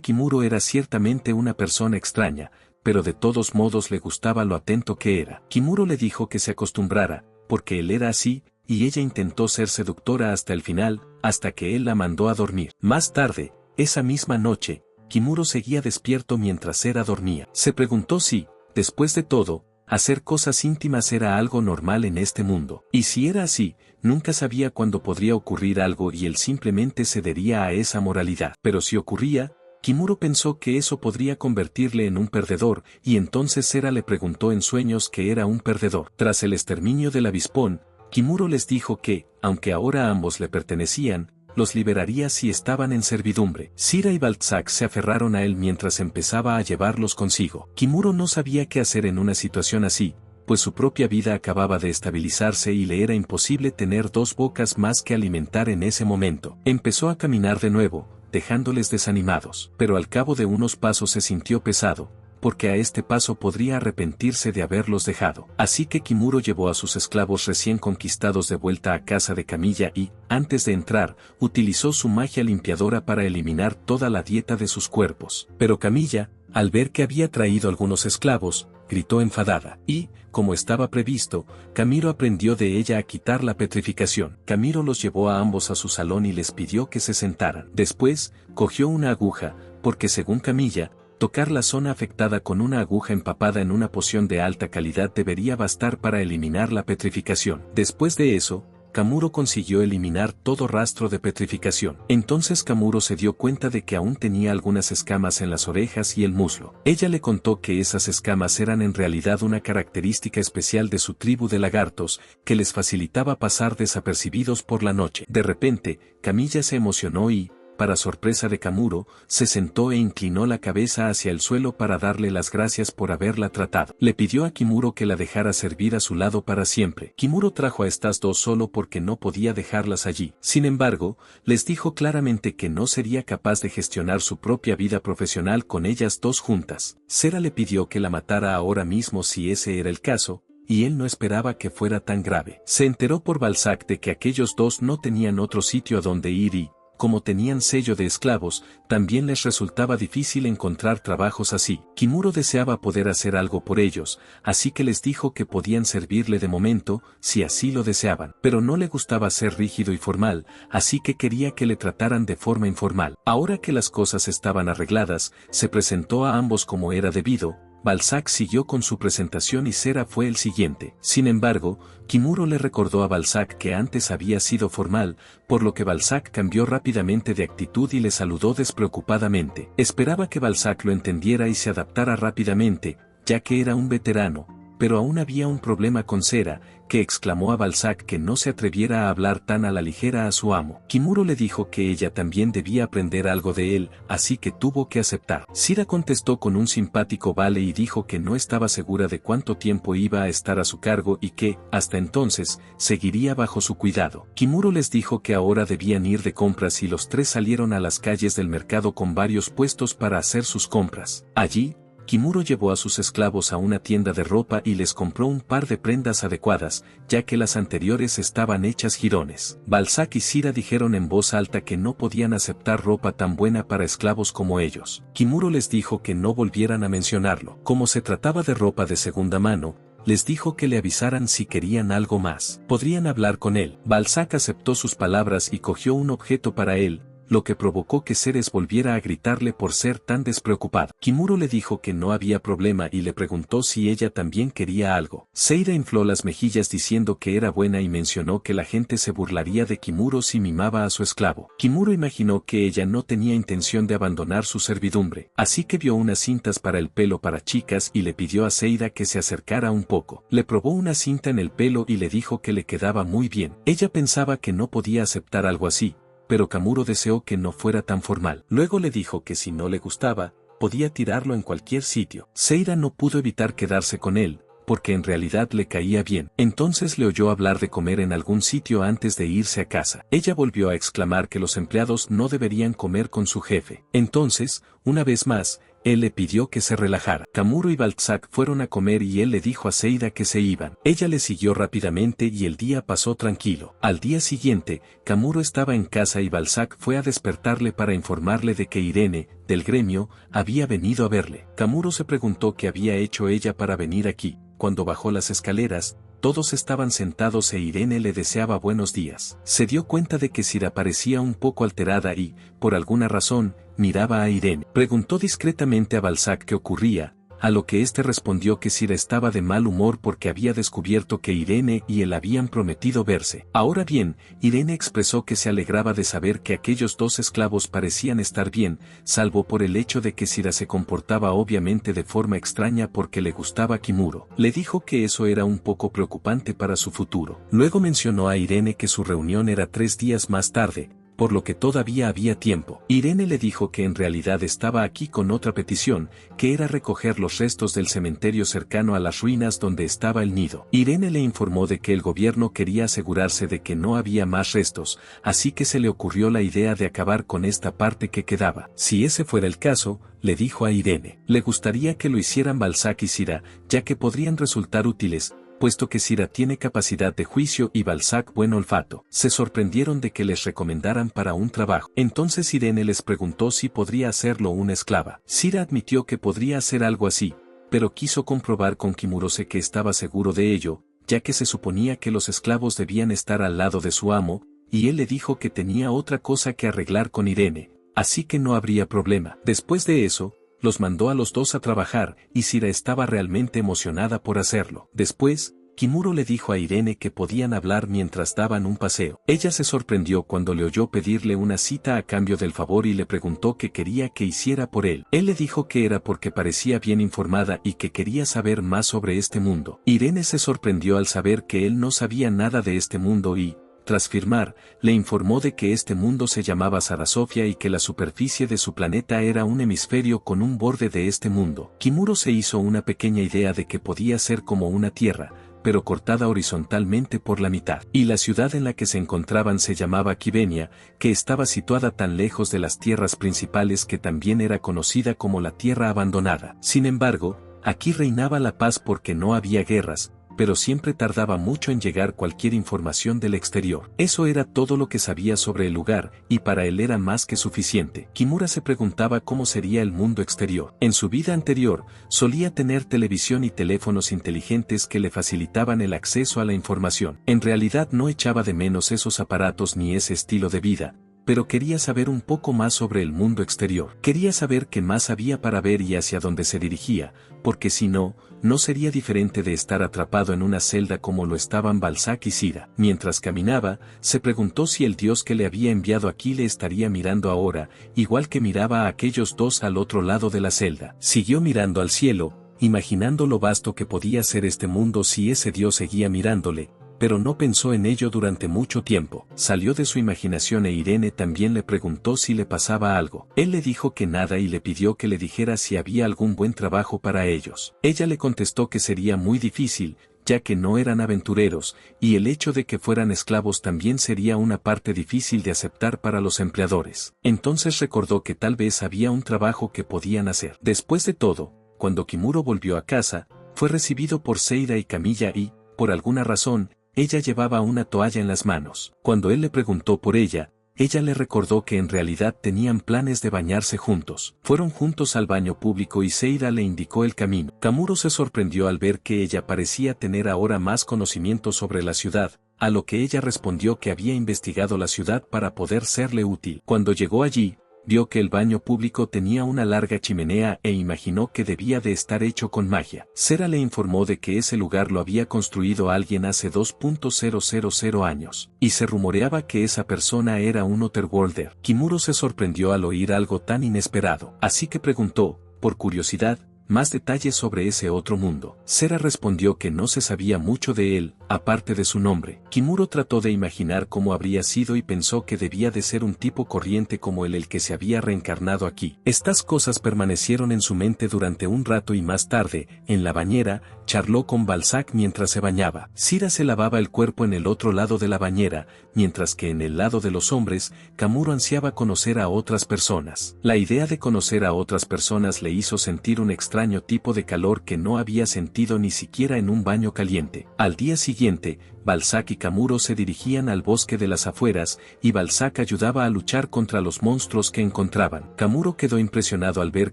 Kimuro era ciertamente una persona extraña, pero de todos modos le gustaba lo atento que era. Kimuro le dijo que se acostumbrara, porque él era así, y ella intentó ser seductora hasta el final, hasta que él la mandó a dormir. Más tarde, esa misma noche, Kimuro seguía despierto mientras Era dormía. Se preguntó si, después de todo, hacer cosas íntimas era algo normal en este mundo. Y si era así, nunca sabía cuándo podría ocurrir algo y él simplemente cedería a esa moralidad. Pero si ocurría, Kimuro pensó que eso podría convertirle en un perdedor, y entonces Era le preguntó en sueños que era un perdedor. Tras el exterminio del avispón, Kimuro les dijo que, aunque ahora ambos le pertenecían, los liberaría si estaban en servidumbre. Sira y Balzac se aferraron a él mientras empezaba a llevarlos consigo. Kimuro no sabía qué hacer en una situación así, pues su propia vida acababa de estabilizarse y le era imposible tener dos bocas más que alimentar en ese momento. Empezó a caminar de nuevo, dejándoles desanimados, pero al cabo de unos pasos se sintió pesado, porque a este paso podría arrepentirse de haberlos dejado. Así que Kimuro llevó a sus esclavos recién conquistados de vuelta a casa de Camilla y, antes de entrar, utilizó su magia limpiadora para eliminar toda la dieta de sus cuerpos. Pero Camilla, al ver que había traído algunos esclavos, gritó enfadada, y, como estaba previsto, Camilo aprendió de ella a quitar la petrificación. Camilo los llevó a ambos a su salón y les pidió que se sentaran. Después, cogió una aguja, porque según Camilla, tocar la zona afectada con una aguja empapada en una poción de alta calidad debería bastar para eliminar la petrificación. Después de eso, Kamuro consiguió eliminar todo rastro de petrificación. Entonces Kamuro se dio cuenta de que aún tenía algunas escamas en las orejas y el muslo. Ella le contó que esas escamas eran en realidad una característica especial de su tribu de lagartos, que les facilitaba pasar desapercibidos por la noche. De repente, Camilla se emocionó y, para sorpresa de Kamuro, se sentó e inclinó la cabeza hacia el suelo para darle las gracias por haberla tratado. Le pidió a Kimuro que la dejara servir a su lado para siempre. Kimuro trajo a estas dos solo porque no podía dejarlas allí. Sin embargo, les dijo claramente que no sería capaz de gestionar su propia vida profesional con ellas dos juntas. Sera le pidió que la matara ahora mismo si ese era el caso, y él no esperaba que fuera tan grave. Se enteró por Balzac de que aquellos dos no tenían otro sitio a donde ir y, como tenían sello de esclavos, también les resultaba difícil encontrar trabajos así. Kimuro deseaba poder hacer algo por ellos, así que les dijo que podían servirle de momento, si así lo deseaban. Pero no le gustaba ser rígido y formal, así que quería que le trataran de forma informal. Ahora que las cosas estaban arregladas, se presentó a ambos como era debido. Balzac siguió con su presentación y Sera fue el siguiente. Sin embargo, Kimuro le recordó a Balzac que antes había sido formal, por lo que Balzac cambió rápidamente de actitud y le saludó despreocupadamente. Esperaba que Balzac lo entendiera y se adaptara rápidamente, ya que era un veterano, pero aún había un problema con Sera, que exclamó a Balzac que no se atreviera a hablar tan a la ligera a su amo. Kimuro le dijo que ella también debía aprender algo de él, así que tuvo que aceptar. Sira contestó con un simpático vale y dijo que no estaba segura de cuánto tiempo iba a estar a su cargo y que, hasta entonces, seguiría bajo su cuidado. Kimuro les dijo que ahora debían ir de compras y los tres salieron a las calles del mercado con varios puestos para hacer sus compras. Allí, Kimuro llevó a sus esclavos a una tienda de ropa y les compró un par de prendas adecuadas, ya que las anteriores estaban hechas jirones. Balzac y Sira dijeron en voz alta que no podían aceptar ropa tan buena para esclavos como ellos. Kimuro les dijo que no volvieran a mencionarlo. Como se trataba de ropa de segunda mano, les dijo que le avisaran si querían algo más. Podrían hablar con él. Balzac aceptó sus palabras y cogió un objeto para él, lo que provocó que Ceres volviera a gritarle por ser tan despreocupada. Kimuro le dijo que no había problema y le preguntó si ella también quería algo. Seira infló las mejillas diciendo que era buena y mencionó que la gente se burlaría de Kimuro si mimaba a su esclavo. Kimuro imaginó que ella no tenía intención de abandonar su servidumbre, así que vio unas cintas para el pelo para chicas y le pidió a Seira que se acercara un poco. Le probó una cinta en el pelo y le dijo que le quedaba muy bien. Ella pensaba que no podía aceptar algo así, pero Kamuro deseó que no fuera tan formal. Luego le dijo que si no le gustaba, podía tirarlo en cualquier sitio. Seira no pudo evitar quedarse con él, porque en realidad le caía bien. Entonces le oyó hablar de comer en algún sitio antes de irse a casa. Ella volvió a exclamar que los empleados no deberían comer con su jefe. Entonces, una vez más, él le pidió que se relajara. Kamuro y Balzac fueron a comer y él le dijo a Seida que se iban. Ella le siguió rápidamente y el día pasó tranquilo. Al día siguiente, Kamuro estaba en casa y Balzac fue a despertarle para informarle de que Irene, del gremio, había venido a verle. Kamuro se preguntó qué había hecho ella para venir aquí. Cuando bajó las escaleras, todos estaban sentados e Irene le deseaba buenos días. Se dio cuenta de que Sira parecía un poco alterada y, por alguna razón, miraba a Irene. Preguntó discretamente a Balzac qué ocurría, a lo que éste respondió que Sira estaba de mal humor porque había descubierto que Irene y él habían prometido verse. Ahora bien, Irene expresó que se alegraba de saber que aquellos dos esclavos parecían estar bien, salvo por el hecho de que Sira se comportaba obviamente de forma extraña porque le gustaba Kimuro. Le dijo que eso era un poco preocupante para su futuro. Luego mencionó a Irene que su reunión era 3 días más tarde, por lo que todavía había tiempo. Irene le dijo que en realidad estaba aquí con otra petición, que era recoger los restos del cementerio cercano a las ruinas donde estaba el nido. Irene le informó de que el gobierno quería asegurarse de que no había más restos, así que se le ocurrió la idea de acabar con esta parte que quedaba. Si ese fuera el caso, le dijo a Irene, le gustaría que lo hicieran Balzac y Sira, ya que podrían resultar útiles, puesto que Sira tiene capacidad de juicio y Balzac buen olfato. Se sorprendieron de que les recomendaran para un trabajo. Entonces Irene les preguntó si podría hacerlo una esclava. Sira admitió que podría hacer algo así, pero quiso comprobar con Kimurose que estaba seguro de ello, ya que se suponía que los esclavos debían estar al lado de su amo, y él le dijo que tenía otra cosa que arreglar con Irene, así que no habría problema. Después de eso, los mandó a los dos a trabajar, y Sira estaba realmente emocionada por hacerlo. Después, Kimuro le dijo a Irene que podían hablar mientras daban un paseo. Ella se sorprendió cuando le oyó pedirle una cita a cambio del favor y le preguntó qué quería que hiciera por él. Él le dijo que era porque parecía bien informada y que quería saber más sobre este mundo. Irene se sorprendió al saber que él no sabía nada de este mundo y, tras firmar, le informó de que este mundo se llamaba Sarasofia y que la superficie de su planeta era un hemisferio con un borde de este mundo. Kimuro se hizo una pequeña idea de que podía ser como una tierra, pero cortada horizontalmente por la mitad. Y la ciudad en la que se encontraban se llamaba Kivenia, que estaba situada tan lejos de las tierras principales que también era conocida como la tierra abandonada. Sin embargo, aquí reinaba la paz porque no había guerras, pero siempre tardaba mucho en llegar cualquier información del exterior. Eso era todo lo que sabía sobre el lugar, y para él era más que suficiente. Kimura se preguntaba cómo sería el mundo exterior. En su vida anterior, solía tener televisión y teléfonos inteligentes que le facilitaban el acceso a la información. En realidad no echaba de menos esos aparatos ni ese estilo de vida, pero quería saber un poco más sobre el mundo exterior. Quería saber qué más había para ver y hacia dónde se dirigía, porque si no, no sería diferente de estar atrapado en una celda como lo estaban Balzac y Sira. Mientras caminaba, se preguntó si el Dios que le había enviado aquí le estaría mirando ahora, igual que miraba a aquellos dos al otro lado de la celda. Siguió mirando al cielo, imaginando lo vasto que podía ser este mundo si ese Dios seguía mirándole, pero no pensó en ello durante mucho tiempo. Salió de su imaginación e Irene también le preguntó si le pasaba algo. Él le dijo que nada y le pidió que le dijera si había algún buen trabajo para ellos. Ella le contestó que sería muy difícil, ya que no eran aventureros, y el hecho de que fueran esclavos también sería una parte difícil de aceptar para los empleadores. Entonces recordó que tal vez había un trabajo que podían hacer. Después de todo, cuando Kimuro volvió a casa, fue recibido por Seida y Camilla y, por alguna razón, ella llevaba una toalla en las manos. Cuando él le preguntó por ella le recordó que en realidad tenían planes de bañarse juntos. Fueron juntos al baño público y Seida le indicó el camino. Kamuro se sorprendió al ver que ella parecía tener ahora más conocimiento sobre la ciudad, a lo que ella respondió que había investigado la ciudad para poder serle útil. Cuando llegó allí, vio que el baño público tenía una larga chimenea e imaginó que debía de estar hecho con magia. Sera le informó de que ese lugar lo había construido alguien hace 2.000 años, y se rumoreaba que esa persona era un Otherworlder. Kimuro se sorprendió al oír algo tan inesperado, así que preguntó, por curiosidad, más detalles sobre ese otro mundo. Sera respondió que no se sabía mucho de él, aparte de su nombre. Kimuro trató de imaginar cómo habría sido y pensó que debía de ser un tipo corriente como el que se había reencarnado aquí. Estas cosas permanecieron en su mente durante un rato y más tarde, en la bañera, charló con Balzac mientras se bañaba. Sira se lavaba el cuerpo en el otro lado de la bañera, mientras que en el lado de los hombres, Kamuro ansiaba conocer a otras personas. La idea de conocer a otras personas le hizo sentir un extraño tipo de calor que no había sentido ni siquiera en un baño caliente. Al día siguiente, Balzac y Kamuro se dirigían al bosque de las afueras, y Balzac ayudaba a luchar contra los monstruos que encontraban. Kamuro quedó impresionado al ver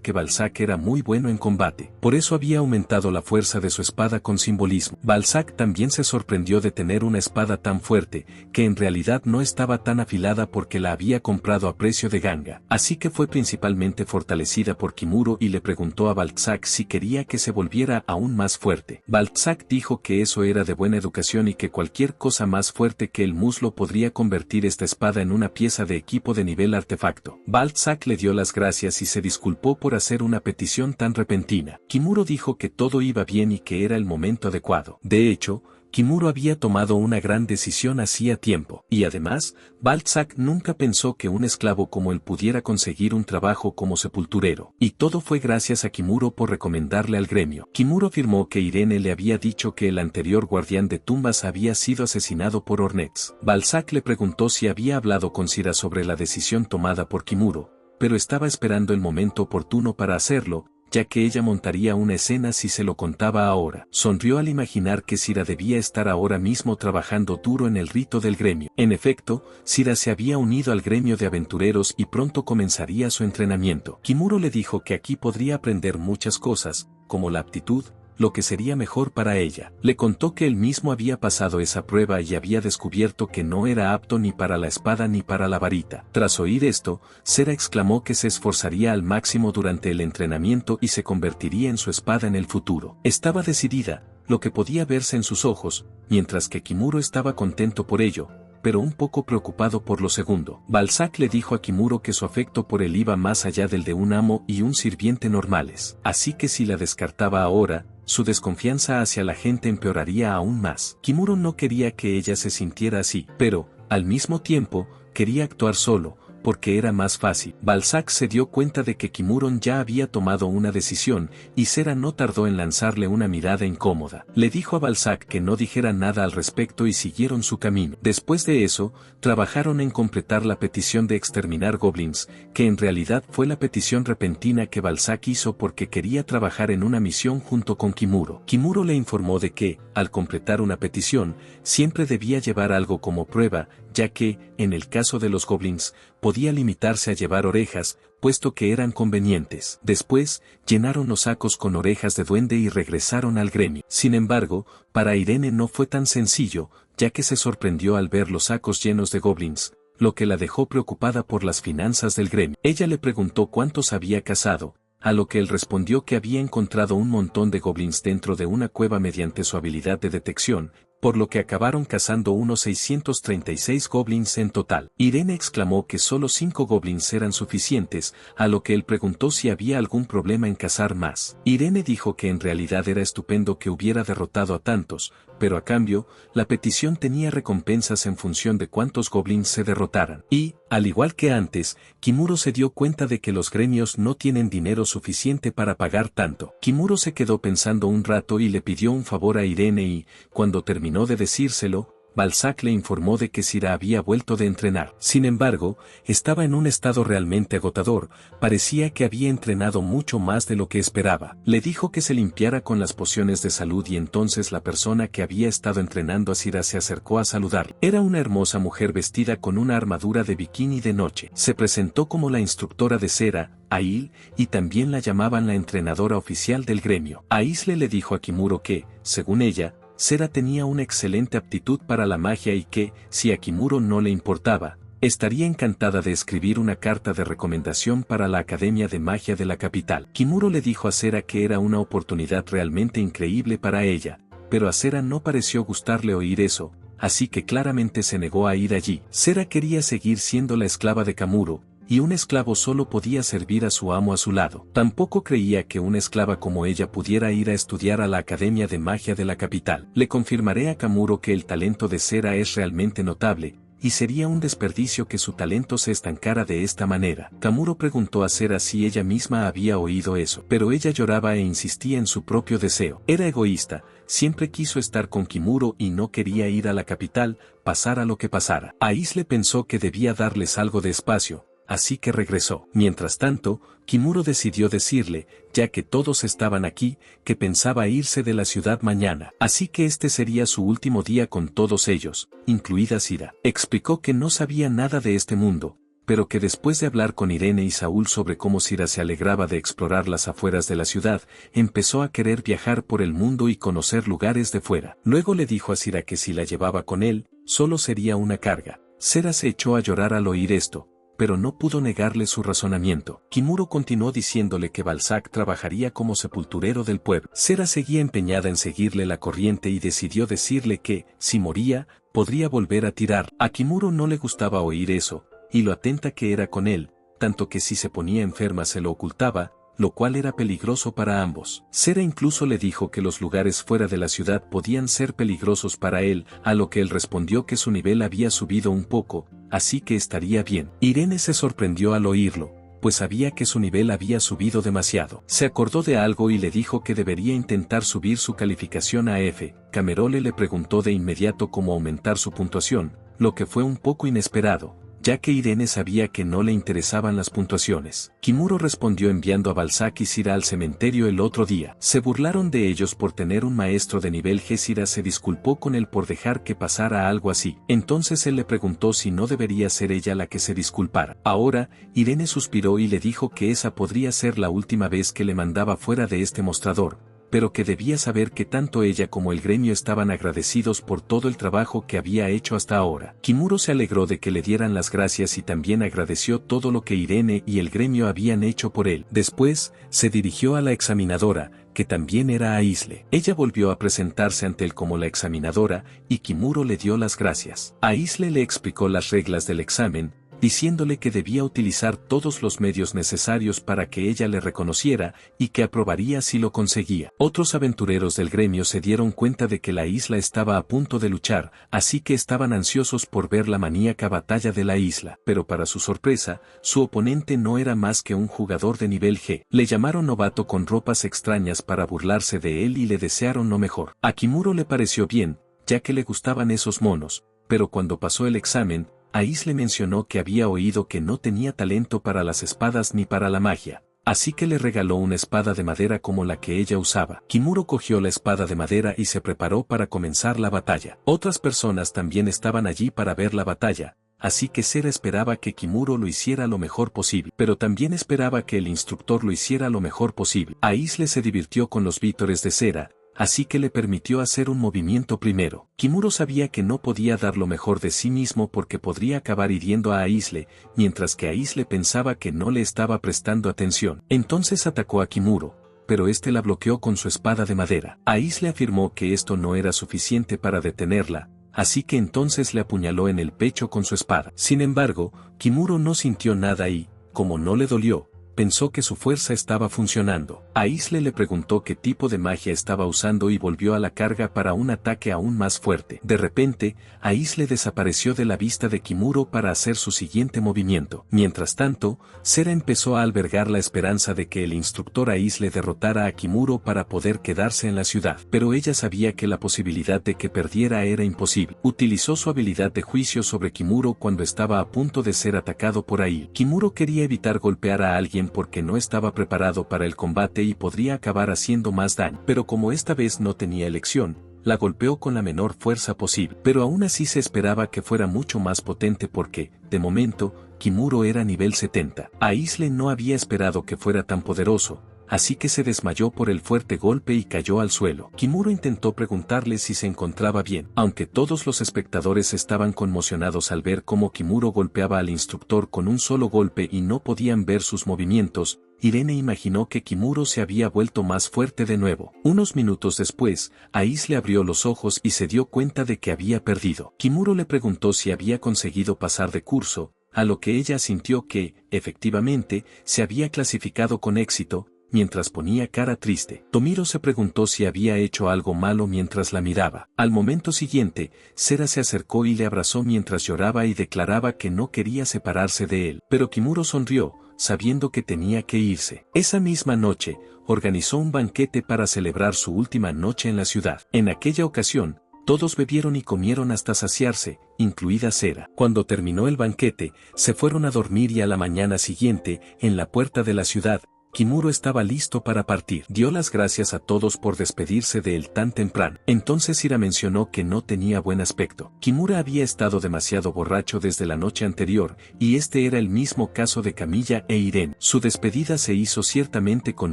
que Balzac era muy bueno en combate. Por eso había aumentado la fuerza de su espada con simbolismo. Balzac también se sorprendió de tener una espada tan fuerte, que en realidad no estaba tan afilada porque la había comprado a precio de ganga. Así que fue principalmente fortalecida por Kimuro y le preguntó a Balzac si quería que se volviera aún más fuerte. Balzac dijo que eso era de buena educación y que cualquier cosa más fuerte que el muslo podría convertir esta espada en una pieza de equipo de nivel artefacto. Balzac le dio las gracias y se disculpó por hacer una petición tan repentina. Kimuro dijo que todo iba bien y que era el momento adecuado. De hecho, Kimuro había tomado una gran decisión hacía tiempo, y además, Balzac nunca pensó que un esclavo como él pudiera conseguir un trabajo como sepulturero, y todo fue gracias a Kimuro por recomendarle al gremio. Kimuro afirmó que Irene le había dicho que el anterior guardián de tumbas había sido asesinado por Ornex. Balzac le preguntó si había hablado con Sira sobre la decisión tomada por Kimuro, pero estaba esperando el momento oportuno para hacerlo, ya que ella montaría una escena si se lo contaba ahora. Sonrió al imaginar que Sira debía estar ahora mismo trabajando duro en el rito del gremio. En efecto, Sira se había unido al gremio de aventureros y pronto comenzaría su entrenamiento. Kimuro le dijo que aquí podría aprender muchas cosas, como la aptitud, lo que sería mejor para ella. Le contó que él mismo había pasado esa prueba y había descubierto que no era apto ni para la espada ni para la varita. Tras oír esto, Sera exclamó que se esforzaría al máximo durante el entrenamiento y se convertiría en su espada en el futuro. Estaba decidida, lo que podía verse en sus ojos, mientras que Kimuro estaba contento por ello, pero un poco preocupado por lo segundo. Balzac le dijo a Kimuro que su afecto por él iba más allá del de un amo y un sirviente normales, así que si la descartaba ahora, su desconfianza hacia la gente empeoraría aún más. Kimuro no quería que ella se sintiera así, pero, al mismo tiempo, quería actuar solo, porque era más fácil. Balzac se dio cuenta de que Kimuro ya había tomado una decisión, y Sera no tardó en lanzarle una mirada incómoda. Le dijo a Balzac que no dijera nada al respecto y siguieron su camino. Después de eso, trabajaron en completar la petición de exterminar goblins, que en realidad fue la petición repentina que Balzac hizo porque quería trabajar en una misión junto con Kimuro. Kimuro le informó de que, al completar una petición, siempre debía llevar algo como prueba, ya que, en el caso de los goblins, podía limitarse a llevar orejas, puesto que eran convenientes. Después, llenaron los sacos con orejas de duende y regresaron al gremio. Sin embargo, para Irene no fue tan sencillo, ya que se sorprendió al ver los sacos llenos de goblins, lo que la dejó preocupada por las finanzas del gremio. Ella le preguntó cuántos había cazado, a lo que él respondió que había encontrado un montón de goblins dentro de una cueva mediante su habilidad de detección, por lo que acabaron cazando unos 636 goblins en total. Irene exclamó que solo 5 goblins eran suficientes, a lo que él preguntó si había algún problema en cazar más. Irene dijo que en realidad era estupendo que hubiera derrotado a tantos, pero a cambio, la petición tenía recompensas en función de cuántos goblins se derrotaran. Y, al igual que antes, Kimuro se dio cuenta de que los gremios no tienen dinero suficiente para pagar tanto. Kimuro se quedó pensando un rato y le pidió un favor a Irene y, cuando terminó de decírselo, Balzac le informó de que Sira había vuelto de entrenar. Sin embargo, estaba en un estado realmente agotador, parecía que había entrenado mucho más de lo que esperaba. Le dijo que se limpiara con las pociones de salud y entonces la persona que había estado entrenando a Sira se acercó a saludarle. Era una hermosa mujer vestida con una armadura de bikini de noche. Se presentó como la instructora de Sera, Ail, y también la llamaban la entrenadora oficial del gremio. Aisle le dijo a Kimuro que, según ella, Sera tenía una excelente aptitud para la magia y que, si a Kimuro no le importaba, estaría encantada de escribir una carta de recomendación para la Academia de Magia de la capital. Kimuro le dijo a Sera que era una oportunidad realmente increíble para ella, pero a Sera no pareció gustarle oír eso, así que claramente se negó a ir allí. Sera quería seguir siendo la esclava de Kamuro, y un esclavo solo podía servir a su amo a su lado. Tampoco creía que una esclava como ella pudiera ir a estudiar a la Academia de Magia de la capital. Le confirmaré a Kamuro que el talento de Sera es realmente notable, y sería un desperdicio que su talento se estancara de esta manera. Kamuro preguntó a Sera si ella misma había oído eso, pero ella lloraba e insistía en su propio deseo. Era egoísta, siempre quiso estar con Kimuro y no quería ir a la capital, pasara lo que pasara. Aisle pensó que debía darles algo de espacio, así que regresó. Mientras tanto, Kimuro decidió decirle, ya que todos estaban aquí, que pensaba irse de la ciudad mañana. Así que este sería su último día con todos ellos, incluida Sira. Explicó que no sabía nada de este mundo, pero que después de hablar con Irene y Saúl sobre cómo Sira se alegraba de explorar las afueras de la ciudad, empezó a querer viajar por el mundo y conocer lugares de fuera. Luego le dijo a Sira que si la llevaba con él, solo sería una carga. Sera se echó a llorar al oír esto, pero no pudo negarle su razonamiento. Kimuro continuó diciéndole que Balzac trabajaría como sepulturero del pueblo. Sera seguía empeñada en seguirle la corriente y decidió decirle que, si moría, podría volver a tirar. A Kimuro no le gustaba oír eso, y lo atenta que era con él, tanto que si se ponía enferma se lo ocultaba, lo cual era peligroso para ambos. Sera incluso le dijo que los lugares fuera de la ciudad podían ser peligrosos para él, a lo que él respondió que su nivel había subido un poco, así que estaría bien. Irene se sorprendió al oírlo, pues sabía que su nivel había subido demasiado. Se acordó de algo y le dijo que debería intentar subir su calificación a F. Camerole le preguntó de inmediato cómo aumentar su puntuación, lo que fue un poco inesperado, ya que Irene sabía que no le interesaban las puntuaciones. Kimuro respondió enviando a Balzac y Sira al cementerio el otro día. Se burlaron de ellos por tener un maestro de nivel G. Sira se disculpó con él por dejar que pasara algo así. Entonces él le preguntó si no debería ser ella la que se disculpara. Ahora, Irene suspiró y le dijo que esa podría ser la última vez que le mandaba fuera de este mostrador, pero que debía saber que tanto ella como el gremio estaban agradecidos por todo el trabajo que había hecho hasta ahora. Kimuro se alegró de que le dieran las gracias y también agradeció todo lo que Irene y el gremio habían hecho por él. Después, se dirigió a la examinadora, que también era Aisle. Ella volvió a presentarse ante él como la examinadora, y Kimuro le dio las gracias. Aisle le explicó las reglas del examen, diciéndole que debía utilizar todos los medios necesarios para que ella le reconociera y que aprobaría si lo conseguía. Otros aventureros del gremio se dieron cuenta de que la isla estaba a punto de luchar, así que estaban ansiosos por ver la maníaca batalla de la isla. Pero para su sorpresa, su oponente no era más que un jugador de nivel G. Le llamaron novato con ropas extrañas para burlarse de él y le desearon lo mejor. A Kimuro le pareció bien, ya que le gustaban esos monos, pero cuando pasó el examen, Aisle mencionó que había oído que no tenía talento para las espadas ni para la magia, así que le regaló una espada de madera como la que ella usaba. Kimuro cogió la espada de madera y se preparó para comenzar la batalla. Otras personas también estaban allí para ver la batalla, así que Sera esperaba que Kimuro lo hiciera lo mejor posible, pero también esperaba que el instructor lo hiciera lo mejor posible. Aisle se divirtió con los vítores de Sera, así que le permitió hacer un movimiento primero. Kimuro sabía que no podía dar lo mejor de sí mismo porque podría acabar hiriendo a Aisle, mientras que Aisle pensaba que no le estaba prestando atención. Entonces atacó a Kimuro, pero este la bloqueó con su espada de madera. Aisle afirmó que esto no era suficiente para detenerla, así que entonces le apuñaló en el pecho con su espada. Sin embargo, Kimuro no sintió nada y, como no le dolió, pensó que su fuerza estaba funcionando. Aisle le preguntó qué tipo de magia estaba usando y volvió a la carga para un ataque aún más fuerte. De repente, Aisle desapareció de la vista de Kimuro para hacer su siguiente movimiento. Mientras tanto, Sera empezó a albergar la esperanza de que el instructor Aisle derrotara a Kimuro para poder quedarse en la ciudad. Pero ella sabía que la posibilidad de que perdiera era imposible. Utilizó su habilidad de juicio sobre Kimuro cuando estaba a punto de ser atacado por Aisle. Kimuro quería evitar golpear a alguien porque no estaba preparado para el combate y podría acabar haciendo más daño. Pero como esta vez no tenía elección, la golpeó con la menor fuerza posible. Pero aún así se esperaba que fuera mucho más potente porque, de momento, Kimuro era nivel 70. Aisle no había esperado que fuera tan poderoso, así que se desmayó por el fuerte golpe y cayó al suelo. Kimuro intentó preguntarle si se encontraba bien. Aunque todos los espectadores estaban conmocionados al ver cómo Kimuro golpeaba al instructor con un solo golpe y no podían ver sus movimientos, Irene imaginó que Kimuro se había vuelto más fuerte de nuevo. Unos minutos después, Aisle abrió los ojos y se dio cuenta de que había perdido. Kimuro le preguntó si había conseguido pasar de curso, a lo que ella sintió que, efectivamente, se había clasificado con éxito, mientras ponía cara triste. Tomiro se preguntó si había hecho algo malo mientras la miraba. Al momento siguiente, Sera se acercó y le abrazó mientras lloraba y declaraba que no quería separarse de él. Pero Kimuro sonrió, sabiendo que tenía que irse. Esa misma noche, organizó un banquete para celebrar su última noche en la ciudad. En aquella ocasión, todos bebieron y comieron hasta saciarse, incluida Sera. Cuando terminó el banquete, se fueron a dormir y a la mañana siguiente, en la puerta de la ciudad, Kimuro estaba listo para partir. Dio las gracias a todos por despedirse de él tan temprano. Entonces Ira mencionó que no tenía buen aspecto. Kimura había estado demasiado borracho desde la noche anterior, y este era el mismo caso de Camilla e Irene. Su despedida se hizo ciertamente con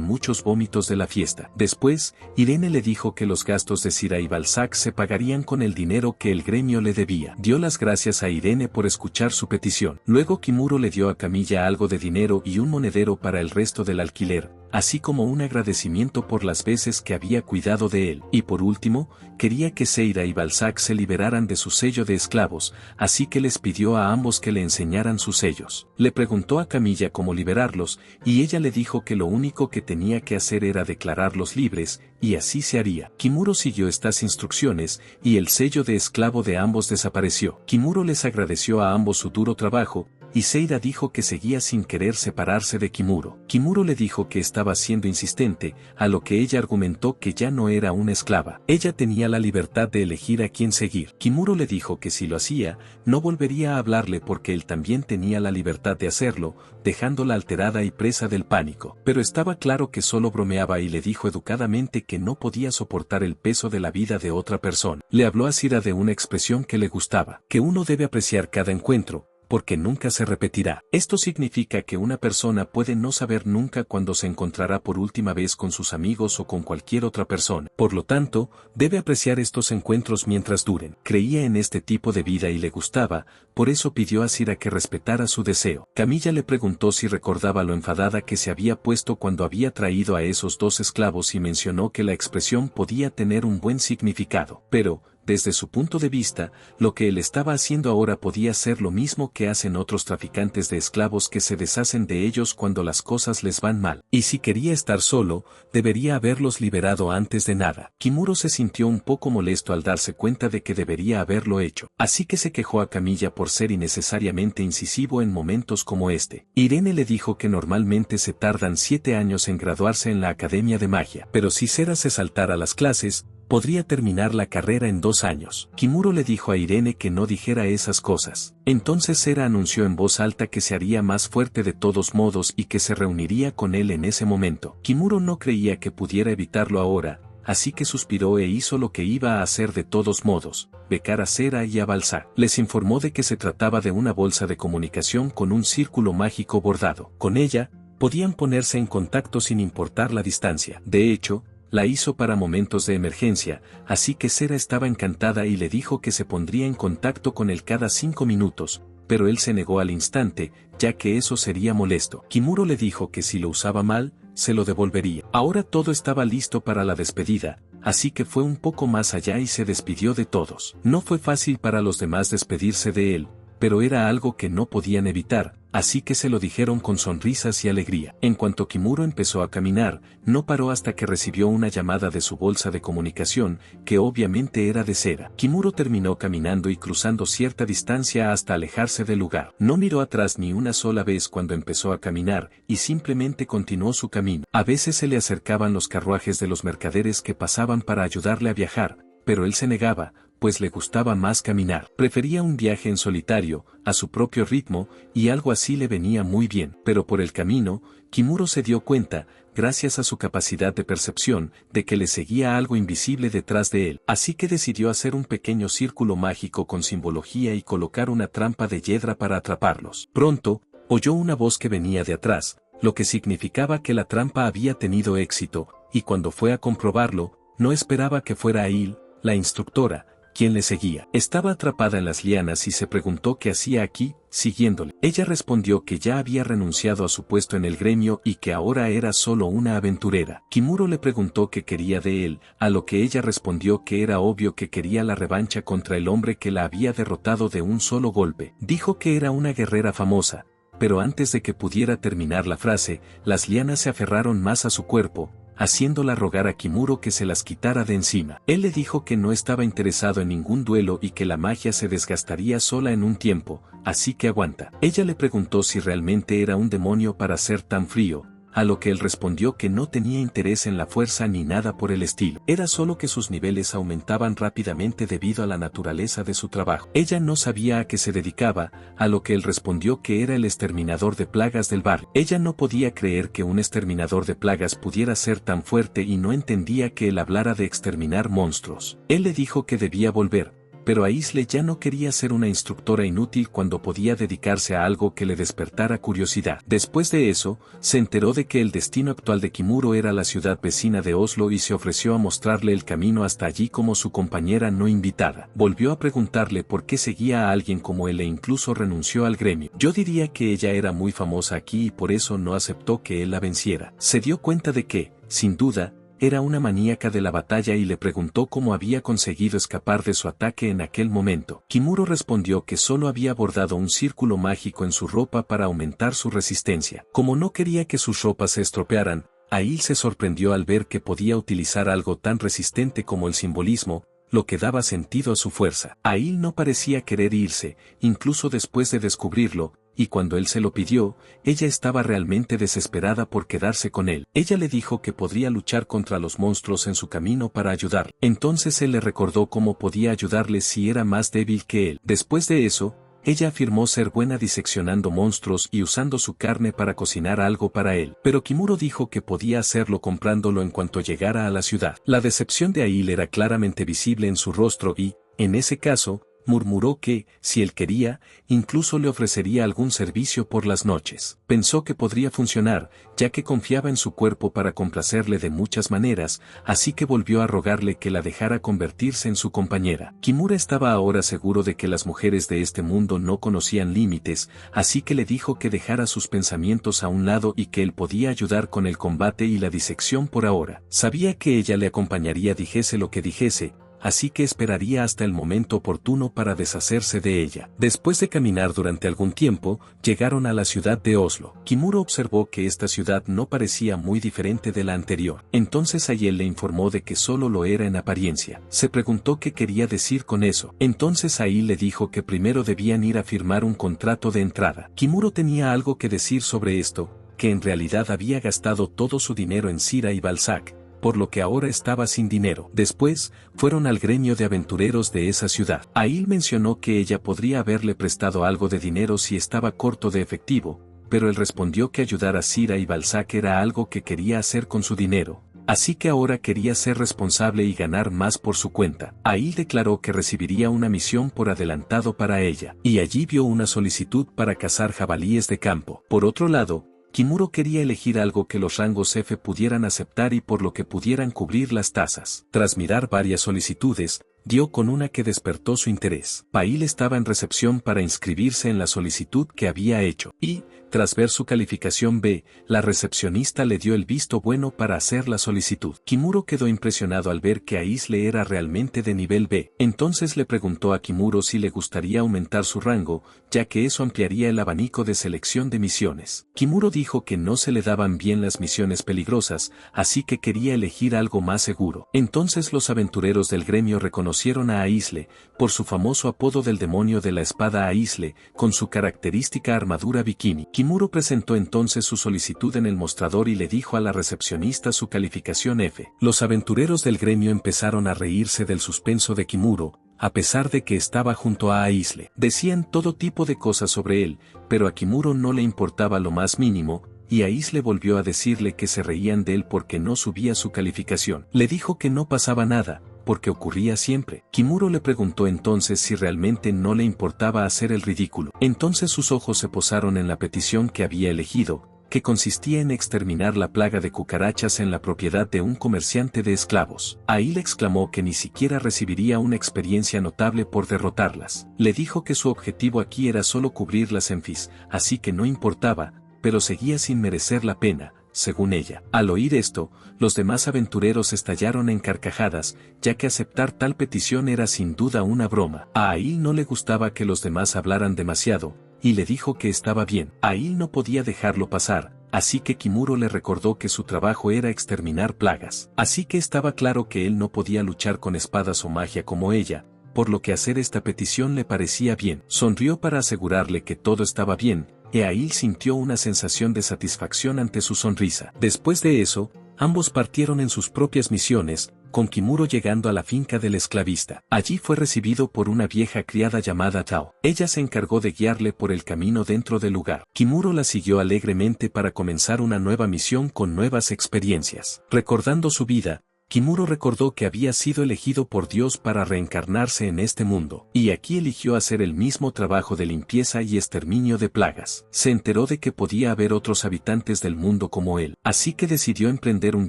muchos vómitos de la fiesta. Después, Irene le dijo que los gastos de Sira y Balzac se pagarían con el dinero que el gremio le debía. Dio las gracias a Irene por escuchar su petición. Luego Kimuro le dio a Camilla algo de dinero y un monedero para el resto del alquiler, así como un agradecimiento por las veces que había cuidado de él. Y por último, quería que Seira y Balzac se liberaran de su sello de esclavos, así que les pidió a ambos que le enseñaran sus sellos. Le preguntó a Camilla cómo liberarlos, y ella le dijo que lo único que tenía que hacer era declararlos libres, y así se haría. Kimuro siguió estas instrucciones, y el sello de esclavo de ambos desapareció. Kimuro les agradeció a ambos su duro trabajo, y Seira dijo que seguía sin querer separarse de Kimuro. Kimuro le dijo que estaba siendo insistente, a lo que ella argumentó que ya no era una esclava. Ella tenía la libertad de elegir a quién seguir. Kimuro le dijo que si lo hacía, no volvería a hablarle porque él también tenía la libertad de hacerlo, dejándola alterada y presa del pánico. Pero estaba claro que solo bromeaba y le dijo educadamente que no podía soportar el peso de la vida de otra persona. Le habló a Sira de una expresión que le gustaba, que uno debe apreciar cada encuentro, porque nunca se repetirá. Esto significa que una persona puede no saber nunca cuándo se encontrará por última vez con sus amigos o con cualquier otra persona. Por lo tanto, debe apreciar estos encuentros mientras duren. Creía en este tipo de vida y le gustaba, por eso pidió a Sira que respetara su deseo. Camilla le preguntó si recordaba lo enfadada que se había puesto cuando había traído a esos dos esclavos y mencionó que la expresión podía tener un buen significado. Pero, desde su punto de vista, lo que él estaba haciendo ahora podía ser lo mismo que hacen otros traficantes de esclavos que se deshacen de ellos cuando las cosas les van mal. Y si quería estar solo, debería haberlos liberado antes de nada. Kimuro se sintió un poco molesto al darse cuenta de que debería haberlo hecho. Así que se quejó a Camilla por ser innecesariamente incisivo en momentos como este. Irene le dijo que normalmente se tardan 7 años en graduarse en la Academia de Magia, pero si Sera se saltara las clases, podría terminar la carrera en 2 años. Kimuro le dijo a Irene que no dijera esas cosas. Entonces Sera anunció en voz alta que se haría más fuerte de todos modos y que se reuniría con él en ese momento. Kimuro no creía que pudiera evitarlo ahora, así que suspiró e hizo lo que iba a hacer de todos modos, becar a Sera y a Balzac. Les informó de que se trataba de una bolsa de comunicación con un círculo mágico bordado. Con ella, podían ponerse en contacto sin importar la distancia. De hecho, la hizo para momentos de emergencia, así que Sera estaba encantada y le dijo que se pondría en contacto con él cada 5 minutos, pero él se negó al instante, ya que eso sería molesto. Kimuro le dijo que si lo usaba mal, se lo devolvería. Ahora todo estaba listo para la despedida, así que fue un poco más allá y se despidió de todos. No fue fácil para los demás despedirse de él, pero era algo que no podían evitar, así que se lo dijeron con sonrisas y alegría. En cuanto Kimuro empezó a caminar, no paró hasta que recibió una llamada de su bolsa de comunicación, que obviamente era de Sera. Kimuro terminó caminando y cruzando cierta distancia hasta alejarse del lugar. No miró atrás ni una sola vez cuando empezó a caminar, y simplemente continuó su camino. A veces se le acercaban los carruajes de los mercaderes que pasaban para ayudarle a viajar, pero él se negaba, pues le gustaba más caminar. Prefería un viaje en solitario, a su propio ritmo, y algo así le venía muy bien. Pero por el camino, Kimuro se dio cuenta, gracias a su capacidad de percepción, de que le seguía algo invisible detrás de él. Así que decidió hacer un pequeño círculo mágico con simbología y colocar una trampa de hiedra para atraparlos. Pronto, oyó una voz que venía de atrás, lo que significaba que la trampa había tenido éxito, y cuando fue a comprobarlo, no esperaba que fuera Ail, la instructora, quien le seguía. Estaba atrapada en las lianas y se preguntó qué hacía aquí, siguiéndole. Ella respondió que ya había renunciado a su puesto en el gremio y que ahora era solo una aventurera. Kimuro le preguntó qué quería de él, a lo que ella respondió que era obvio que quería la revancha contra el hombre que la había derrotado de un solo golpe. Dijo que era una guerrera famosa, pero antes de que pudiera terminar la frase, las lianas se aferraron más a su cuerpo, haciéndola rogar a Kimuro que se las quitara de encima. Él le dijo que no estaba interesado en ningún duelo y que la magia se desgastaría sola en un tiempo, así que aguanta. Ella le preguntó si realmente era un demonio para ser tan frío, a lo que él respondió que no tenía interés en la fuerza ni nada por el estilo. Era solo que sus niveles aumentaban rápidamente debido a la naturaleza de su trabajo. Ella no sabía a qué se dedicaba, a lo que él respondió que era el exterminador de plagas del barrio. Ella no podía creer que un exterminador de plagas pudiera ser tan fuerte y no entendía que él hablara de exterminar monstruos. Él le dijo que debía volver, pero Aisle ya no quería ser una instructora inútil cuando podía dedicarse a algo que le despertara curiosidad. Después de eso, se enteró de que el destino actual de Kimuro era la ciudad vecina de Oslo y se ofreció a mostrarle el camino hasta allí como su compañera no invitada. Volvió a preguntarle por qué seguía a alguien como él e incluso renunció al gremio. Yo diría que ella era muy famosa aquí y por eso no aceptó que él la venciera. Se dio cuenta de que, sin duda, era una maníaca de la batalla y le preguntó cómo había conseguido escapar de su ataque en aquel momento. Kimuro respondió que solo había bordado un círculo mágico en su ropa para aumentar su resistencia. Como no quería que sus ropas se estropearan, Ail se sorprendió al ver que podía utilizar algo tan resistente como el simbolismo, lo que daba sentido a su fuerza. Ail no parecía querer irse, incluso después de descubrirlo, y cuando él se lo pidió, ella estaba realmente desesperada por quedarse con él. Ella le dijo que podría luchar contra los monstruos en su camino para ayudarle. Entonces él le recordó cómo podía ayudarle si era más débil que él. Después de eso, ella afirmó ser buena diseccionando monstruos y usando su carne para cocinar algo para él. Pero Kimuro dijo que podía hacerlo comprándolo en cuanto llegara a la ciudad. La decepción de Ail era claramente visible en su rostro y, en ese caso, murmuró que, si él quería, incluso le ofrecería algún servicio por las noches. Pensó que podría funcionar, ya que confiaba en su cuerpo para complacerle de muchas maneras, así que volvió a rogarle que la dejara convertirse en su compañera. Kimura estaba ahora seguro de que las mujeres de este mundo no conocían límites, así que le dijo que dejara sus pensamientos a un lado y que él podía ayudar con el combate y la disección por ahora. Sabía que ella le acompañaría dijese lo que dijese, así que esperaría hasta el momento oportuno para deshacerse de ella. Después de caminar durante algún tiempo, llegaron a la ciudad de Oslo. Kimuro observó que esta ciudad no parecía muy diferente de la anterior. Entonces Aiel le informó de que solo lo era en apariencia. Se preguntó qué quería decir con eso. Entonces Aiel le dijo que primero debían ir a firmar un contrato de entrada. Kimuro tenía algo que decir sobre esto, que en realidad había gastado todo su dinero en Sira y Balzac, por lo que ahora estaba sin dinero. Después, fueron al gremio de aventureros de esa ciudad. Aiel mencionó que ella podría haberle prestado algo de dinero si estaba corto de efectivo, pero él respondió que ayudar a Sira y Balzac era algo que quería hacer con su dinero, así que ahora quería ser responsable y ganar más por su cuenta. Aiel declaró que recibiría una misión por adelantado para ella, y allí vio una solicitud para cazar jabalíes de campo. Por otro lado, Kimuro quería elegir algo que los rangos F pudieran aceptar y por lo que pudieran cubrir las tasas. Tras mirar varias solicitudes, dio con una que despertó su interés. Aiel estaba en recepción para inscribirse en la solicitud que había hecho, y, tras ver su calificación B, la recepcionista le dio el visto bueno para hacer la solicitud. Kimuro quedó impresionado al ver que Aisle era realmente de nivel B. Entonces le preguntó a Kimuro si le gustaría aumentar su rango, ya que eso ampliaría el abanico de selección de misiones. Kimuro dijo que no se le daban bien las misiones peligrosas, así que quería elegir algo más seguro. Entonces los aventureros del gremio reconocieron a Aisle, por su famoso apodo del demonio de la espada Aisle, con su característica armadura bikini. Kimuro presentó entonces su solicitud en el mostrador y le dijo a la recepcionista su calificación F. Los aventureros del gremio empezaron a reírse del suspenso de Kimuro, a pesar de que estaba junto a Aisle. Decían todo tipo de cosas sobre él, pero a Kimuro no le importaba lo más mínimo, y Aisle volvió a decirle que se reían de él porque no subía su calificación. Le dijo que no pasaba nada, porque ocurría siempre. Kimuro le preguntó entonces si realmente no le importaba hacer el ridículo. Entonces sus ojos se posaron en la petición que había elegido, que consistía en exterminar la plaga de cucarachas en la propiedad de un comerciante de esclavos. Ahí le exclamó que ni siquiera recibiría una experiencia notable por derrotarlas. Le dijo que su objetivo aquí era solo cubrirlas en fis, así que no importaba, pero seguía sin merecer la pena, según ella. Al oír esto, los demás aventureros estallaron en carcajadas, ya que aceptar tal petición era sin duda una broma. A Aiel no le gustaba que los demás hablaran demasiado, y le dijo que estaba bien. Aiel no podía dejarlo pasar, así que Kimuro le recordó que su trabajo era exterminar plagas. Así que estaba claro que él no podía luchar con espadas o magia como ella, por lo que hacer esta petición le parecía bien. Sonrió para asegurarle que todo estaba bien, y Aiel sintió una sensación de satisfacción ante su sonrisa. Después de eso, ambos partieron en sus propias misiones, con Kimuro llegando a la finca del esclavista. Allí fue recibido por una vieja criada llamada Tao. Ella se encargó de guiarle por el camino dentro del lugar. Kimuro la siguió alegremente para comenzar una nueva misión con nuevas experiencias. Recordando su vida, Kimuro recordó que había sido elegido por Dios para reencarnarse en este mundo, y aquí eligió hacer el mismo trabajo de limpieza y exterminio de plagas. Se enteró de que podía haber otros habitantes del mundo como él, así que decidió emprender un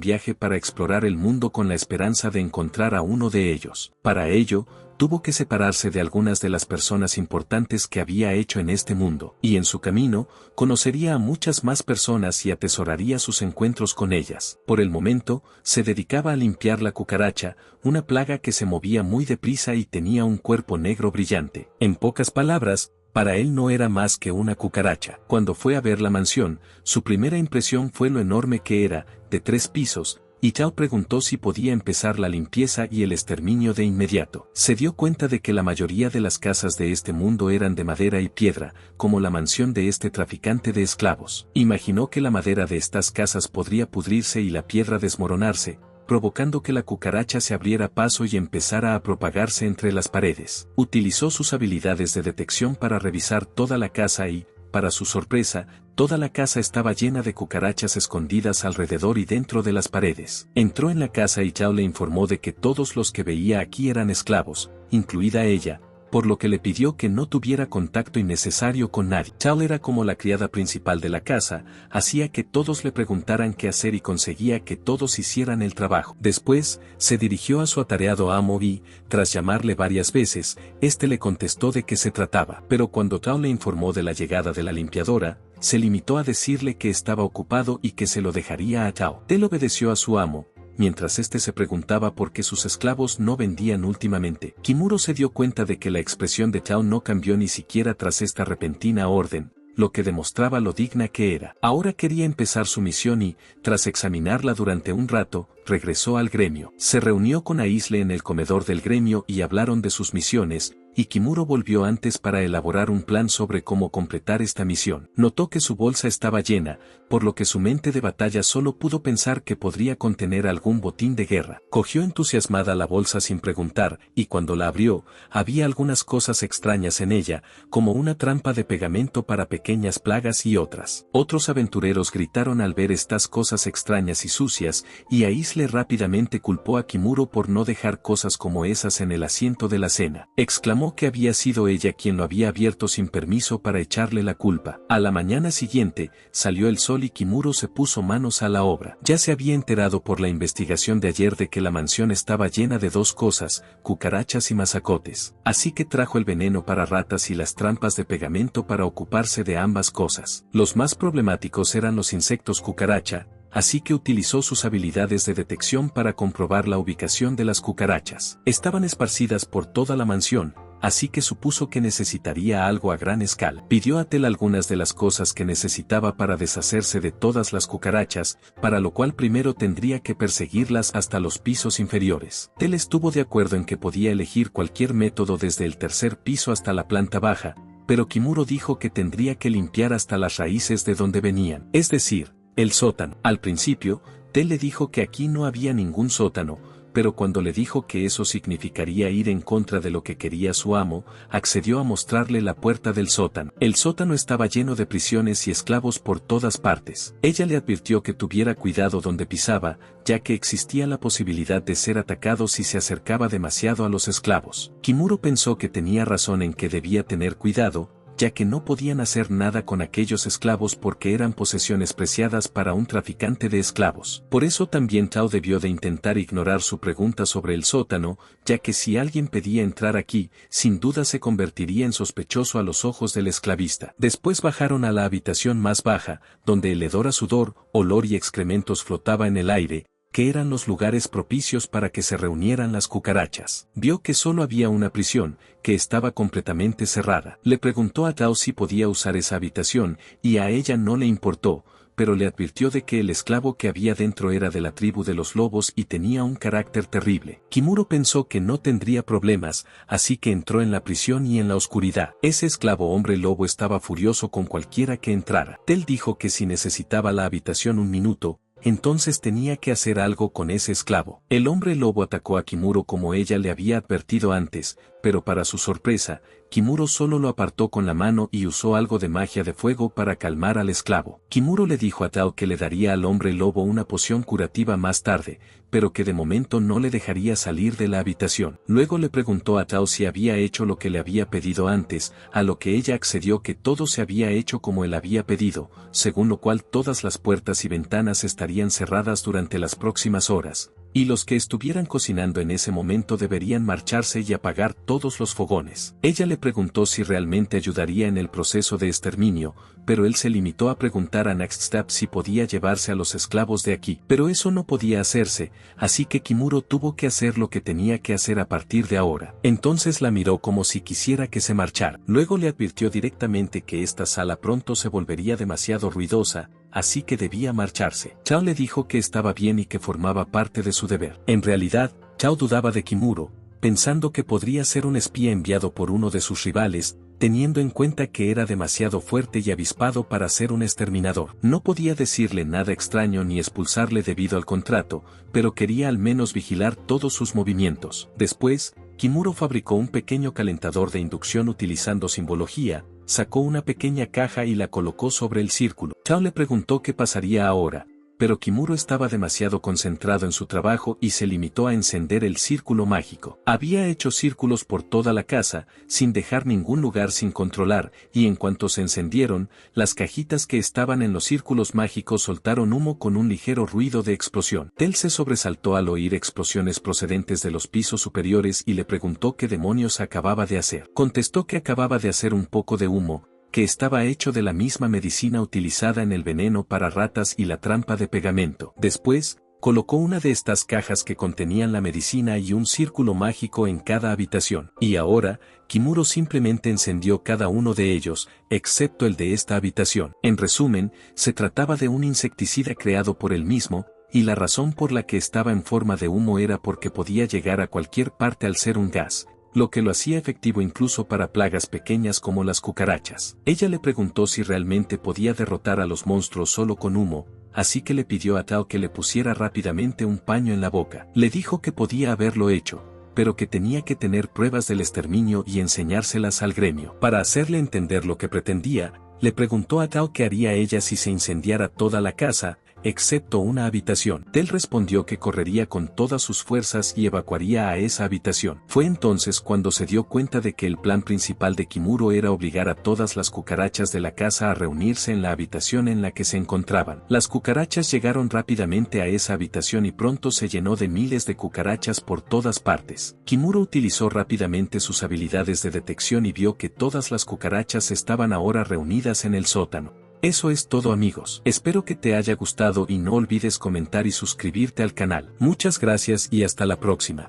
viaje para explorar el mundo con la esperanza de encontrar a uno de ellos. Para ello, tuvo que separarse de algunas de las personas importantes que había hecho en este mundo, y en su camino, conocería a muchas más personas y atesoraría sus encuentros con ellas. Por el momento, se dedicaba a limpiar la cucaracha, una plaga que se movía muy deprisa y tenía un cuerpo negro brillante. En pocas palabras, para él no era más que una cucaracha. Cuando fue a ver la mansión, su primera impresión fue lo enorme que era, de 3 pisos, y Tao preguntó si podía empezar la limpieza y el exterminio de inmediato. Se dio cuenta de que la mayoría de las casas de este mundo eran de madera y piedra, como la mansión de este traficante de esclavos. Imaginó que la madera de estas casas podría pudrirse y la piedra desmoronarse, provocando que la cucaracha se abriera paso y empezara a propagarse entre las paredes. Utilizó sus habilidades de detección para revisar toda la casa y, para su sorpresa, toda la casa estaba llena de cucarachas escondidas alrededor y dentro de las paredes. Entró en la casa y Tao le informó de que todos los que veía aquí eran esclavos, incluida ella, por lo que le pidió que no tuviera contacto innecesario con nadie. Tao era como la criada principal de la casa, hacía que todos le preguntaran qué hacer y conseguía que todos hicieran el trabajo. Después, se dirigió a su atareado amo y, tras llamarle varias veces, este le contestó de qué se trataba. Pero cuando Tao le informó de la llegada de la limpiadora, se limitó a decirle que estaba ocupado y que se lo dejaría a Tao. Él obedeció a su amo, mientras este se preguntaba por qué sus esclavos no vendían últimamente. Kimuro se dio cuenta de que la expresión de Tao no cambió ni siquiera tras esta repentina orden, lo que demostraba lo digna que era. Ahora quería empezar su misión y, tras examinarla durante un rato, regresó al gremio. Se reunió con Aisle en el comedor del gremio y hablaron de sus misiones, y Kimuro volvió antes para elaborar un plan sobre cómo completar esta misión. Notó que su bolsa estaba llena, por lo que su mente de batalla solo pudo pensar que podría contener algún botín de guerra. Cogió entusiasmada la bolsa sin preguntar, y cuando la abrió, había algunas cosas extrañas en ella, como una trampa de pegamento para pequeñas plagas y otras. Otros aventureros gritaron al ver estas cosas extrañas y sucias, y Aisle rápidamente culpó a Kimuro por no dejar cosas como esas en el asiento de la cena. Exclamó que había sido ella quien lo había abierto sin permiso para echarle la culpa. A la mañana siguiente, salió el sol y Kimuro se puso manos a la obra. Ya se había enterado por la investigación de ayer de que la mansión estaba llena de 2 cosas, cucarachas y mazacotes. Así que trajo el veneno para ratas y las trampas de pegamento para ocuparse de ambas cosas. Los más problemáticos eran los insectos cucaracha, así que utilizó sus habilidades de detección para comprobar la ubicación de las cucarachas. Estaban esparcidas por toda la mansión, así que supuso que necesitaría algo a gran escala. Pidió a Tel algunas de las cosas que necesitaba para deshacerse de todas las cucarachas, para lo cual primero tendría que perseguirlas hasta los pisos inferiores. Tel estuvo de acuerdo en que podía elegir cualquier método desde el 3er piso hasta la planta baja, pero Kimuro dijo que tendría que limpiar hasta las raíces de donde venían, es decir, el sótano. Al principio, Tel le dijo que aquí no había ningún sótano, pero cuando le dijo que eso significaría ir en contra de lo que quería su amo, accedió a mostrarle la puerta del sótano. El sótano estaba lleno de prisiones y esclavos por todas partes. Ella le advirtió que tuviera cuidado donde pisaba, ya que existía la posibilidad de ser atacado si se acercaba demasiado a los esclavos. Kimuro pensó que tenía razón en que debía tener cuidado, ya que no podían hacer nada con aquellos esclavos porque eran posesiones preciadas para un traficante de esclavos. Por eso también Tao debió de intentar ignorar su pregunta sobre el sótano, ya que si alguien pedía entrar aquí, sin duda se convertiría en sospechoso a los ojos del esclavista. Después bajaron a la habitación más baja, donde el hedor a sudor, olor y excrementos flotaba en el aire, que eran los lugares propicios para que se reunieran las cucarachas. Vio que solo había una prisión, que estaba completamente cerrada. Le preguntó a Tao si podía usar esa habitación, y a ella no le importó, pero le advirtió de que el esclavo que había dentro era de la tribu de los lobos y tenía un carácter terrible. Kimuro pensó que no tendría problemas, así que entró en la prisión y en la oscuridad. Ese esclavo hombre lobo estaba furioso con cualquiera que entrara. Tel dijo que si necesitaba la habitación un minuto, entonces tenía que hacer algo con ese esclavo. El hombre lobo atacó a Kimuro como ella le había advertido antes, pero para su sorpresa, Kimuro solo lo apartó con la mano y usó algo de magia de fuego para calmar al esclavo. Kimuro le dijo a Tao que le daría al hombre lobo una poción curativa más tarde, pero que de momento no le dejaría salir de la habitación. Luego le preguntó a Tao si había hecho lo que le había pedido antes, a lo que ella accedió que todo se había hecho como él había pedido, según lo cual todas las puertas y ventanas estarían cerradas durante las próximas horas, y los que estuvieran cocinando en ese momento deberían marcharse y apagar todos los fogones. Ella le preguntó si realmente ayudaría en el proceso de exterminio, pero él se limitó a preguntar a Nextstep si podía llevarse a los esclavos de aquí. Pero eso no podía hacerse, así que Kimuro tuvo que hacer lo que tenía que hacer a partir de ahora. Entonces la miró como si quisiera que se marchara. Luego le advirtió directamente que esta sala pronto se volvería demasiado ruidosa, así que debía marcharse. Chao le dijo que estaba bien y que formaba parte de su deber. En realidad, Chao dudaba de Kimuro, pensando que podría ser un espía enviado por uno de sus rivales, teniendo en cuenta que era demasiado fuerte y avispado para ser un exterminador. No podía decirle nada extraño ni expulsarle debido al contrato, pero quería al menos vigilar todos sus movimientos. Después, Kimuro fabricó un pequeño calentador de inducción utilizando simbología, sacó una pequeña caja y la colocó sobre el círculo. Chao le preguntó qué pasaría ahora, pero Kimuro estaba demasiado concentrado en su trabajo y se limitó a encender el círculo mágico. Había hecho círculos por toda la casa, sin dejar ningún lugar sin controlar, y en cuanto se encendieron, las cajitas que estaban en los círculos mágicos soltaron humo con un ligero ruido de explosión. Tel se sobresaltó al oír explosiones procedentes de los pisos superiores y le preguntó qué demonios acababa de hacer. Contestó que acababa de hacer un poco de humo, que estaba hecho de la misma medicina utilizada en el veneno para ratas y la trampa de pegamento. Después, colocó una de estas cajas que contenían la medicina y un círculo mágico en cada habitación. Y ahora, Kimuro simplemente encendió cada uno de ellos, excepto el de esta habitación. En resumen, se trataba de un insecticida creado por él mismo, y la razón por la que estaba en forma de humo era porque podía llegar a cualquier parte al ser un gas, lo que lo hacía efectivo incluso para plagas pequeñas como las cucarachas. Ella le preguntó si realmente podía derrotar a los monstruos solo con humo, así que le pidió a Tao que le pusiera rápidamente un paño en la boca. Le dijo que podía haberlo hecho, pero que tenía que tener pruebas del exterminio y enseñárselas al gremio. Para hacerle entender lo que pretendía, le preguntó a Tao qué haría ella si se incendiara toda la casa, excepto una habitación. Tel respondió que correría con todas sus fuerzas y evacuaría a esa habitación. Fue entonces cuando se dio cuenta de que el plan principal de Kimuro era obligar a todas las cucarachas de la casa a reunirse en la habitación en la que se encontraban. Las cucarachas llegaron rápidamente a esa habitación y pronto se llenó de miles de cucarachas por todas partes. Kimuro utilizó rápidamente sus habilidades de detección y vio que todas las cucarachas estaban ahora reunidas en el sótano. Eso es todo, amigos. Espero que te haya gustado y no olvides comentar y suscribirte al canal. Muchas gracias y hasta la próxima.